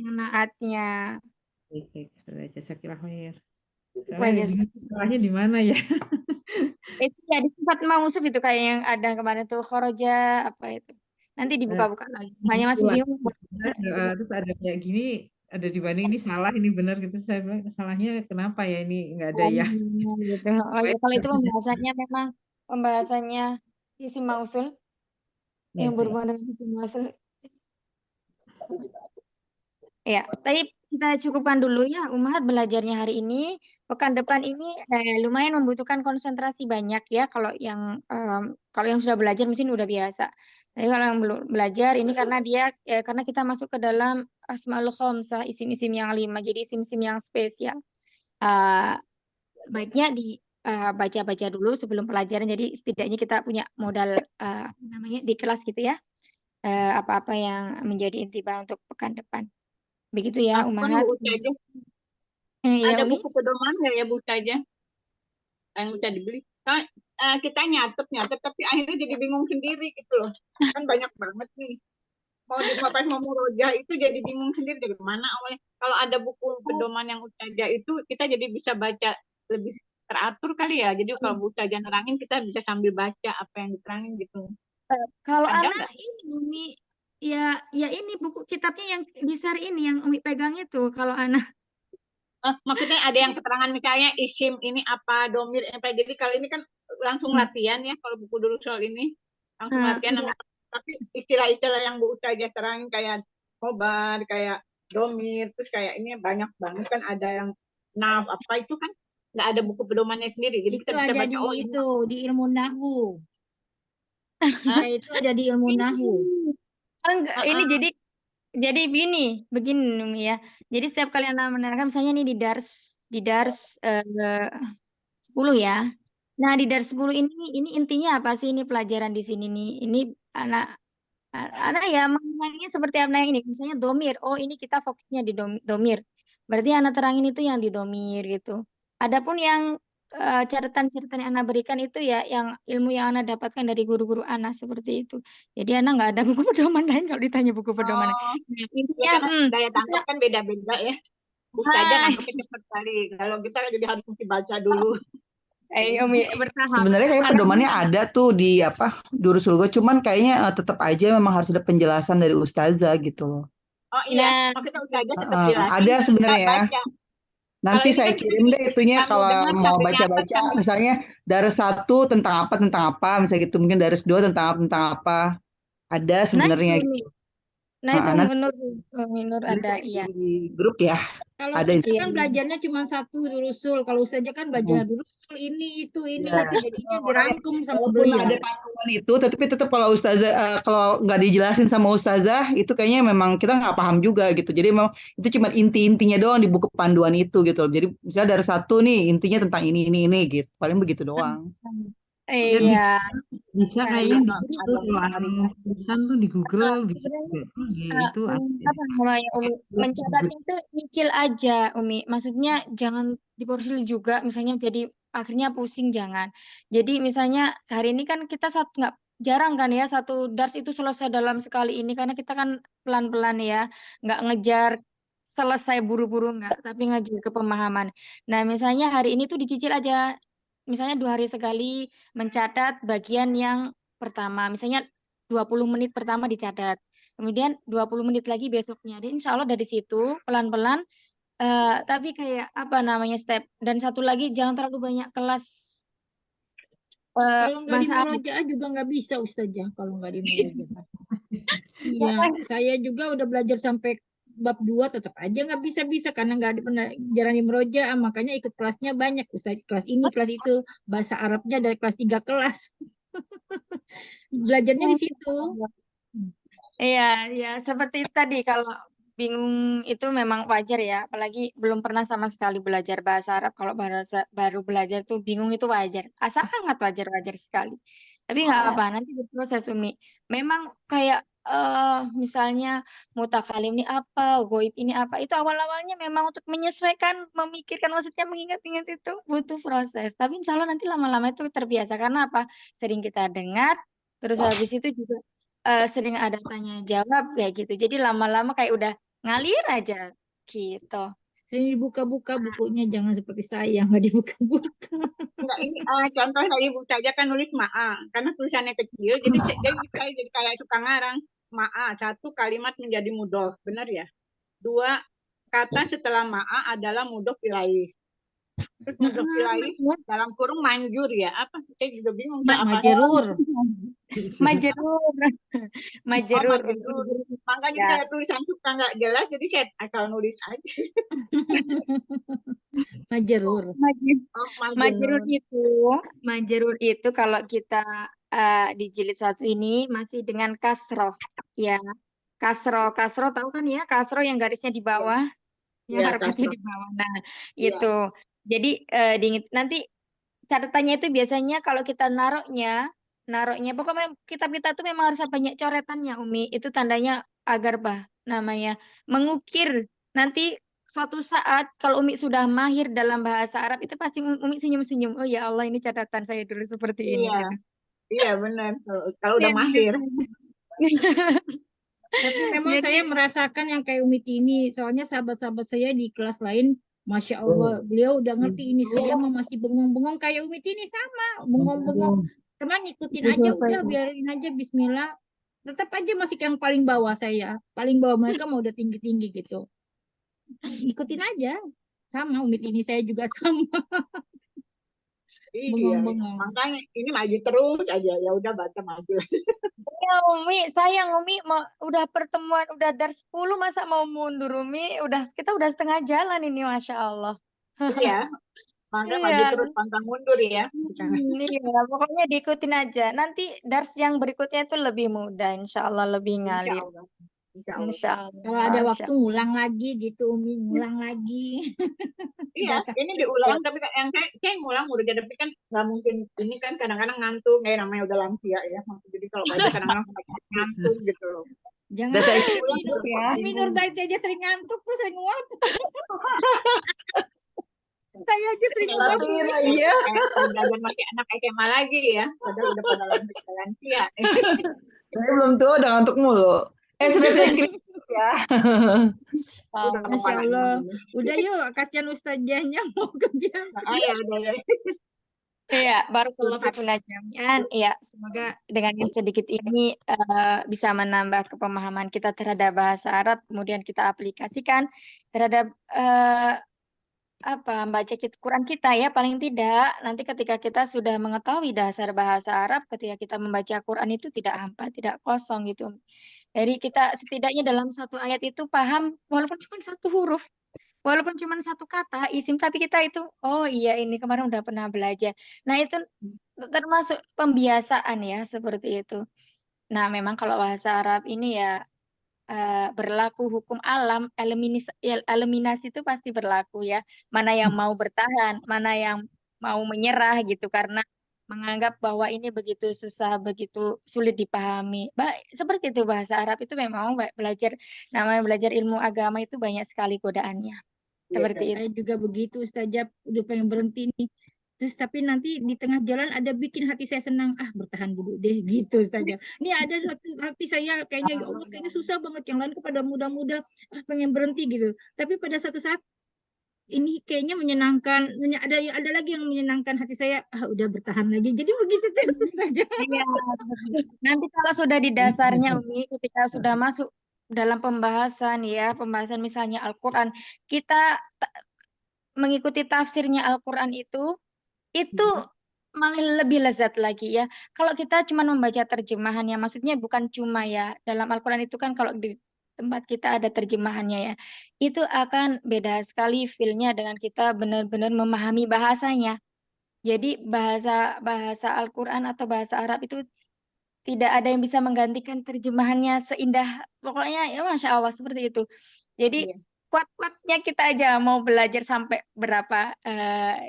Speaker 1: Naatnya.
Speaker 4: Baik, Ustazah. Jazakillah khair.
Speaker 1: Wajah.
Speaker 4: Salahnya di mana ya?
Speaker 1: Itu ya di sifat mausuf itu kayak yang ada kemarin tuh khoroja apa itu. Nanti dibuka-buka lagi. Makanya masih bingung.
Speaker 4: Terus ada kayak gini, ada dibanding ini salah, ini benar gitu. Saya bilang salahnya kenapa ya ini nggak ada ya.
Speaker 1: Gitu. Oh ya kalau itu pembahasannya isim mausul yang berhubungan dengan isim mausul. Ya, tapi kita cukupkan dulu ya Umahat belajarnya hari ini. Pekan depan ini lumayan membutuhkan konsentrasi banyak ya kalau yang sudah belajar mungkin udah biasa. Tapi kalau yang belum belajar ini karena kita masuk ke dalam Asmaul Khamsah, isim-isim yang 5, jadi isim-isim yang spesial. Baiknya baca-baca dulu sebelum pelajaran. Jadi setidaknya kita punya modal di kelas gitu ya. Apa-apa yang menjadi intibah untuk pekan depan. Begitu ya, Umahat.
Speaker 3: Bu Ustazah,
Speaker 1: Iya,
Speaker 3: ada
Speaker 1: Umi.
Speaker 3: buku pedoman nggak ya Bu Ustazah yang bisa dibeli? Kita nyatet tapi akhirnya jadi bingung sendiri gitu loh. Kan banyak banget nih. Mau murojaah itu jadi bingung sendiri dari mana awalnya. Kalau ada buku pedoman yang Ustazah itu kita jadi bisa baca lebih teratur kali ya. Jadi kalau Bu Ustazah nerangin kita bisa sambil baca apa yang diterangin gitu.
Speaker 1: Kalau
Speaker 3: Ada
Speaker 1: anak
Speaker 3: nggak?
Speaker 1: ini Umi ya ini buku kitabnya yang besar ini yang Umi pegang itu kalau anak.
Speaker 3: Maksudnya ada yang keterangan misalnya isim ini apa, domir apa. Jadi kalau ini kan langsung latihan ya kalau buku dulu soal ini langsung latihan. Tapi istilah-istilah yang Bu Ustazah terangin kayak khobar, kayak domir, terus kayak ini banyak banget kan ada yang naf apa itu kan nggak ada buku pedomannya sendiri. Jadi
Speaker 2: Itu
Speaker 3: kita bisa
Speaker 2: ada
Speaker 3: baca
Speaker 2: di di ilmu nahwu. Itu ada di ilmu nahwu.
Speaker 1: Enggak, ini jadi begini Umi ya. Jadi setiap kali anak menerangkan misalnya ini di dars 10 ya. Nah, di dars 10 ini intinya apa sih ini pelajaran di sini nih? Ini anak ya mengenai seperti apa yang ini. Misalnya domir. Oh, ini kita fokusnya di domir. Berarti anak terangin itu yang di domir gitu. Adapun yang catatan-catatan yang anak berikan itu ya yang ilmu yang anak dapatkan dari guru-guru anak seperti itu. Jadi anak nggak ada buku pedoman lain kalau ditanya buku pedoman.
Speaker 3: Ya, karena daya tangkap kan beda-beda ya. Ustazah nangkepnya cepat sekali. Kalau kita jadi harus mesti baca dulu.
Speaker 6: Sebenarnya kayak pedomannya ada tuh di Durus Ulgo, cuman kayaknya tetap aja memang harus ada penjelasan dari ustazah gitu loh.
Speaker 3: Oh iya, maksudnya ustazah tetap jelasin.
Speaker 6: Ada sebenarnya ya.
Speaker 3: Baca.
Speaker 6: Nanti saya kirim deh itunya kalau mau baca-baca, misalnya Dars 1 tentang apa, misalnya gitu. Mungkin Dars 2 tentang apa. Ada sebenarnya gitu.
Speaker 1: Nah itu
Speaker 9: Nanti
Speaker 1: Nur ada, iya.
Speaker 9: di grup ya.
Speaker 2: Kalau
Speaker 9: Ada
Speaker 2: kita
Speaker 1: Iya,
Speaker 2: kan
Speaker 1: iya.
Speaker 2: belajarnya cuma satu Rusul. Kalau Ustazah kan belajar Rusul ini itu
Speaker 9: Ya,
Speaker 2: jadinya
Speaker 9: makanya
Speaker 2: dirangkum sama
Speaker 9: walaupun
Speaker 2: beliau.
Speaker 9: ada panduan itu, tapi tetap kalau ustazah kalau nggak dijelasin sama ustazah itu kayaknya memang kita nggak paham juga gitu. Jadi memang itu cuma inti-intinya doang di buku panduan itu gitu. Jadi misalnya dari satu nih intinya tentang ini gitu. Paling begitu doang.
Speaker 4: Ya
Speaker 1: Iya.
Speaker 4: bisa
Speaker 1: Nah,
Speaker 4: kayaknya di
Speaker 3: Ada
Speaker 4: Google kalau
Speaker 3: yang
Speaker 4: ada mau tulisan tuh di Google bisa
Speaker 1: sebenarnya
Speaker 4: juga. Itu ada.
Speaker 1: apa namanya Umi,
Speaker 4: Lihat di
Speaker 1: mencatatnya
Speaker 4: Google.
Speaker 1: itu nyicil aja Umi, maksudnya jangan diporsili juga misalnya jadi akhirnya pusing, jangan. Jadi misalnya hari ini kan kita nggak jarang kan ya satu dars itu selesai dalam sekali ini karena kita kan pelan-pelan ya, nggak ngejar selesai buru-buru nggak, tapi ngejar ke pemahaman. Nah misalnya hari ini tuh dicicil aja, misalnya 2 hari sekali mencatat bagian yang pertama, misalnya 20 menit pertama dicatat. Kemudian 20 menit lagi besoknya. Dan insya Allah dari situ pelan-pelan, tapi kayak apa namanya step. Dan satu lagi jangan terlalu banyak kelas
Speaker 2: Kalau nggak di
Speaker 1: bahasa Arab.
Speaker 2: murojaah juga nggak bisa Ustazah. Kalau nggak di murojaah. Iya, saya juga udah belajar sampai bab 2 tetap aja nggak bisa karena nggak ada pelajaran di murojaah. Makanya ikut kelasnya banyak Ustaz. Kelas ini, kelas itu. Bahasa Arabnya dari kelas 3 kelas. Belajarnya di situ.
Speaker 1: Iya, ya seperti itu tadi kalau bingung itu memang wajar ya, apalagi belum pernah sama sekali belajar bahasa Arab. Kalau baru belajar tuh bingung itu wajar, sangat wajar sekali. Tapi nggak apa-apa, nanti berproses Umi. Memang kayak misalnya mutakalim ini apa, goib ini apa, itu awal-awalnya memang untuk menyesuaikan, memikirkan, maksudnya mengingat-ingat itu butuh proses. Tapi insya Allah nanti lama-lama itu terbiasa karena apa? Sering kita dengar, terus habis itu juga sering ada tanya jawab kayak gitu. Jadi lama-lama kayak udah ngalir aja gitu.
Speaker 2: Ini dibuka-buka bukunya, jangan seperti saya nggak dibuka-buka.
Speaker 3: Enggak, ini contoh tadi Bu Caca kan nulis ma'a karena tulisannya kecil jadi jadi kayak suka ngarang ma'a, satu kalimat menjadi mudhof, benar ya? 2 kata setelah ma'a adalah mudhof ilaih. Terus mudhof ilaih dalam kurung manjur ya, apa? Saya juga bingung Kak, apa?
Speaker 2: Majerur.
Speaker 1: Majerur. Majerur.
Speaker 3: Majerur. Makanya
Speaker 1: Ya.
Speaker 3: kayak tulisan suka nggak jelas jadi saya asal nulis aja.
Speaker 2: Majerur.
Speaker 1: Majerur itu kalau kita di jilid 1 ini masih dengan kasroh ya. Kasroh tahu kan ya, kasroh yang garisnya di bawah, yang
Speaker 3: Iya,
Speaker 1: harokatnya
Speaker 3: kasroh.
Speaker 1: di bawah. Nah,
Speaker 3: Iya.
Speaker 1: itu. Jadi nanti catatannya itu biasanya kalau kita naruhnya pokoknya kitab-kitab itu memang harus banyak coretannya Umi. Itu tandanya agar namanya mengukir. Nanti suatu saat kalau Umi sudah mahir dalam bahasa Arab itu pasti Umi senyum-senyum. Oh ya Allah, ini catatan saya dulu seperti ini
Speaker 3: Iya.
Speaker 1: gitu.
Speaker 3: Iya benar. Kalau udah mahir.
Speaker 2: Tapi memang
Speaker 1: Jadi-
Speaker 2: saya merasakan yang kayak Umi Tini, soalnya sahabat-sahabat saya di kelas lain, Masya Allah, beliau udah ngerti ini. Saya mah masih bengong-bengong kayak Umi Tini sama, bengong-bengong. Teman ngikutin aja, udah biarin aja Bismillah. Tetap aja masih yang paling bawah saya, paling bawah mereka mau udah tinggi-tinggi gitu. Ikutin aja, sama Umi Tini saya juga sama.
Speaker 3: Iya,
Speaker 2: Bengong-bengong.
Speaker 3: makanya ini maju terus aja, ya udah baca maju.
Speaker 1: Ya Umi, sayang Umi udah pertemuan udah dar 10 masa mau mundur Umi, kita udah setengah jalan ini Masya Allah.
Speaker 3: Iya, makanya
Speaker 1: Iya.
Speaker 3: maju terus pantang mundur ya.
Speaker 1: Iya, pokoknya diikutin aja. Nanti dars yang berikutnya itu lebih mudah, Insya Allah lebih
Speaker 3: Insya
Speaker 1: ngalir.
Speaker 3: Allah. Insya Allah.
Speaker 1: Insya Allah.
Speaker 2: Kalau ada
Speaker 1: Masya
Speaker 2: waktu ngulang lagi gitu, Umi ngulang lagi.
Speaker 3: Iya, ini diulang tapi yang saya ngulang udah jadi tapi kan nggak mungkin ini kan kadang-kadang ngantuk kayak namanya udah lansia ya. Jadi kalau baca kadang-kadang ngantuk gitu loh.
Speaker 2: Jangan
Speaker 9: Udah saya
Speaker 2: Umi
Speaker 9: ikutin
Speaker 2: Nur,
Speaker 9: ya.
Speaker 2: Umi Nur baik aja sering ngantuk tuh, sering nguap. Saya aja sering nguap.
Speaker 3: Iya. Belajar masih anak SMA lagi ya. Padahal udah pada lansia.
Speaker 9: Saya belum tua udah ngantuk mulu. Sudah saya kirim ya.
Speaker 3: Udah
Speaker 2: Masya
Speaker 3: kepala
Speaker 2: Allah.
Speaker 3: ini.
Speaker 2: Udah yuk, kasihan ustazahnya mau kerja.
Speaker 3: Ya udah ya.
Speaker 1: Iya, barakallahu fikum jami'an. Iya, semoga dengan yang sedikit ini bisa menambah kepemahaman kita terhadap bahasa Arab, kemudian kita aplikasikan terhadap baca Quran kita ya, paling tidak nanti ketika kita sudah mengetahui dasar bahasa Arab, ketika kita membaca Quran itu tidak hampa, tidak kosong gitu. Jadi kita setidaknya dalam satu ayat itu paham walaupun cuma satu huruf, walaupun cuma satu kata isim, tapi kita itu oh iya ini kemarin udah pernah belajar. Nah itu termasuk pembiasaan ya seperti itu. Nah memang kalau bahasa Arab ini ya berlaku hukum alam, eliminasi itu pasti berlaku ya. Mana yang mau bertahan, mana yang mau menyerah gitu karena menganggap bahwa ini begitu susah, begitu sulit dipahami. Seperti itu bahasa Arab itu memang belajar, namanya belajar ilmu agama itu banyak sekali godaannya.
Speaker 2: Iya,
Speaker 1: Seperti itu.
Speaker 2: saya juga begitu, Ustazah, udah pengen berhenti nih. Terus tapi nanti di tengah jalan ada bikin hati saya senang, bertahan dulu deh gitu Ustazah. Ini ada hati saya kayaknya ya Allah kayaknya susah banget, yang lain kepada muda-muda pengen berhenti gitu. Tapi pada satu saat ini kayaknya menyenangkan, ada lagi yang menyenangkan hati saya, udah bertahan lagi. Jadi begitu terus Ustazah.
Speaker 1: Iya, nanti kalau sudah di dasarnya Umi, ketika sudah masuk dalam pembahasan ya, pembahasan misalnya Al-Quran, kita mengikuti tafsirnya Al-Quran itu malah lebih lezat lagi ya. Kalau kita cuma membaca terjemahannya, maksudnya bukan cuma ya, dalam Al-Quran itu kan kalau di tempat kita ada terjemahannya ya, itu akan beda sekali feel-nya dengan kita benar-benar memahami bahasanya. Jadi bahasa Al-Quran atau bahasa Arab itu tidak ada yang bisa menggantikan terjemahannya seindah, pokoknya ya Masya Allah seperti itu. Jadi kuat-kuatnya kita aja mau belajar sampai berapa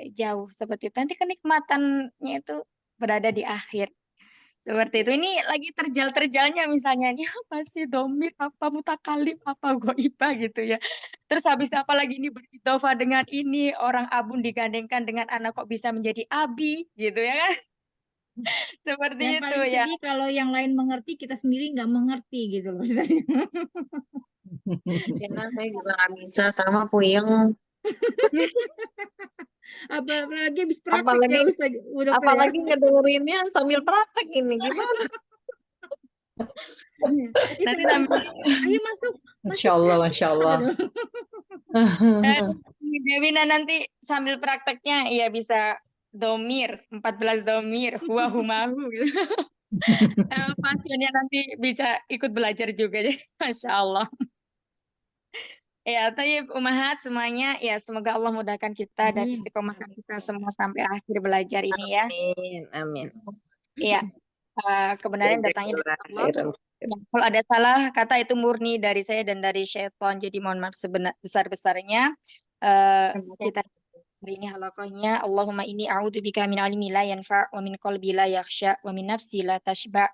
Speaker 1: jauh seperti itu. Nanti kenikmatannya itu berada di akhir. Seperti itu. Ini lagi terjal-terjalnya misalnya. Ini apa sih domir, apa mutakalim, apa goibah gitu ya. Terus habis apa lagi ini beridofah dengan ini. Orang abun digandengkan dengan anak kok bisa menjadi abi gitu ya kan. Seperti
Speaker 2: Yang
Speaker 1: itu
Speaker 2: paling
Speaker 1: ya.
Speaker 2: sedih kalau yang lain mengerti, kita sendiri nggak mengerti gitu loh.
Speaker 10: Karena saya juga nggak bisa sama puyeng.
Speaker 2: Apalagi habis praktek
Speaker 10: Apalagi
Speaker 2: ya Ustaz. Udah
Speaker 10: apalagi ngedengerinnya sambil praktek ini gimana?
Speaker 1: Nanti sambil
Speaker 2: ayo masuk.
Speaker 9: Masya Allah, Masya Allah.
Speaker 1: Dewina nanti sambil prakteknya ya bisa domir, 14 domir, huwa humahu gitu. Pasiennya nanti bisa ikut belajar juga ya. Masya Allah. Ya, tapi umahat semuanya ya semoga Allah mudahkan kita dan
Speaker 2: Amin.
Speaker 1: istiqomahkan kita semua sampai akhir belajar ini ya.
Speaker 8: Amin, amin.
Speaker 1: Iya. Kebenaran datangnya dari Allah. Ya, kalau ada salah kata itu murni dari saya dan dari syaitan. Jadi mohon maaf sebesar-besarnya. Kita hari ini halakohnya Allahumma inni a'udzubika min ilmi la yanfa' wa min qalbi la yakhsha wa min nafsi la tashba'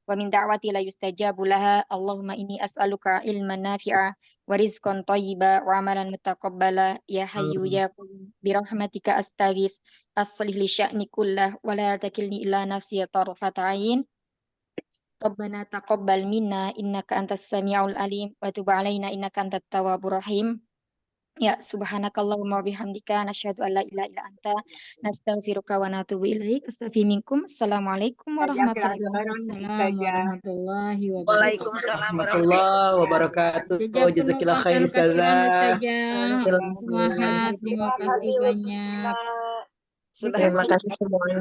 Speaker 1: wa min da'wati la yustajabu laha. Allahumma inni as'aluka ilman nafi'a wa rizqan thayyiba wa amalan mutaqabbala ya hayyu ya qayyum bi rahmatika astaghis aslih li sya'ni kullah wa la takilni ila nafsi tarfat 'ain. Rabbana taqabbal minna innaka antas sami'ul alim wa tub 'alaina innaka antat tawwabur rahim. Ya, subhanakallahumma wa bihamdika nasyhadu an la ilaha illa anta nastaghfiruka wa natubu ilaik. Astaghfirukum. Assalamualaikum warahmatullahi wabarakatuh.
Speaker 2: Warahmatullahi wabarakatuh.
Speaker 8: Waalaikumsalam
Speaker 9: Warahmatullahi wabarakatuh. Jazakillah khair Ustazah.
Speaker 2: Terima kasih banyak.
Speaker 8: Sudah
Speaker 10: Terima kasih semuanya.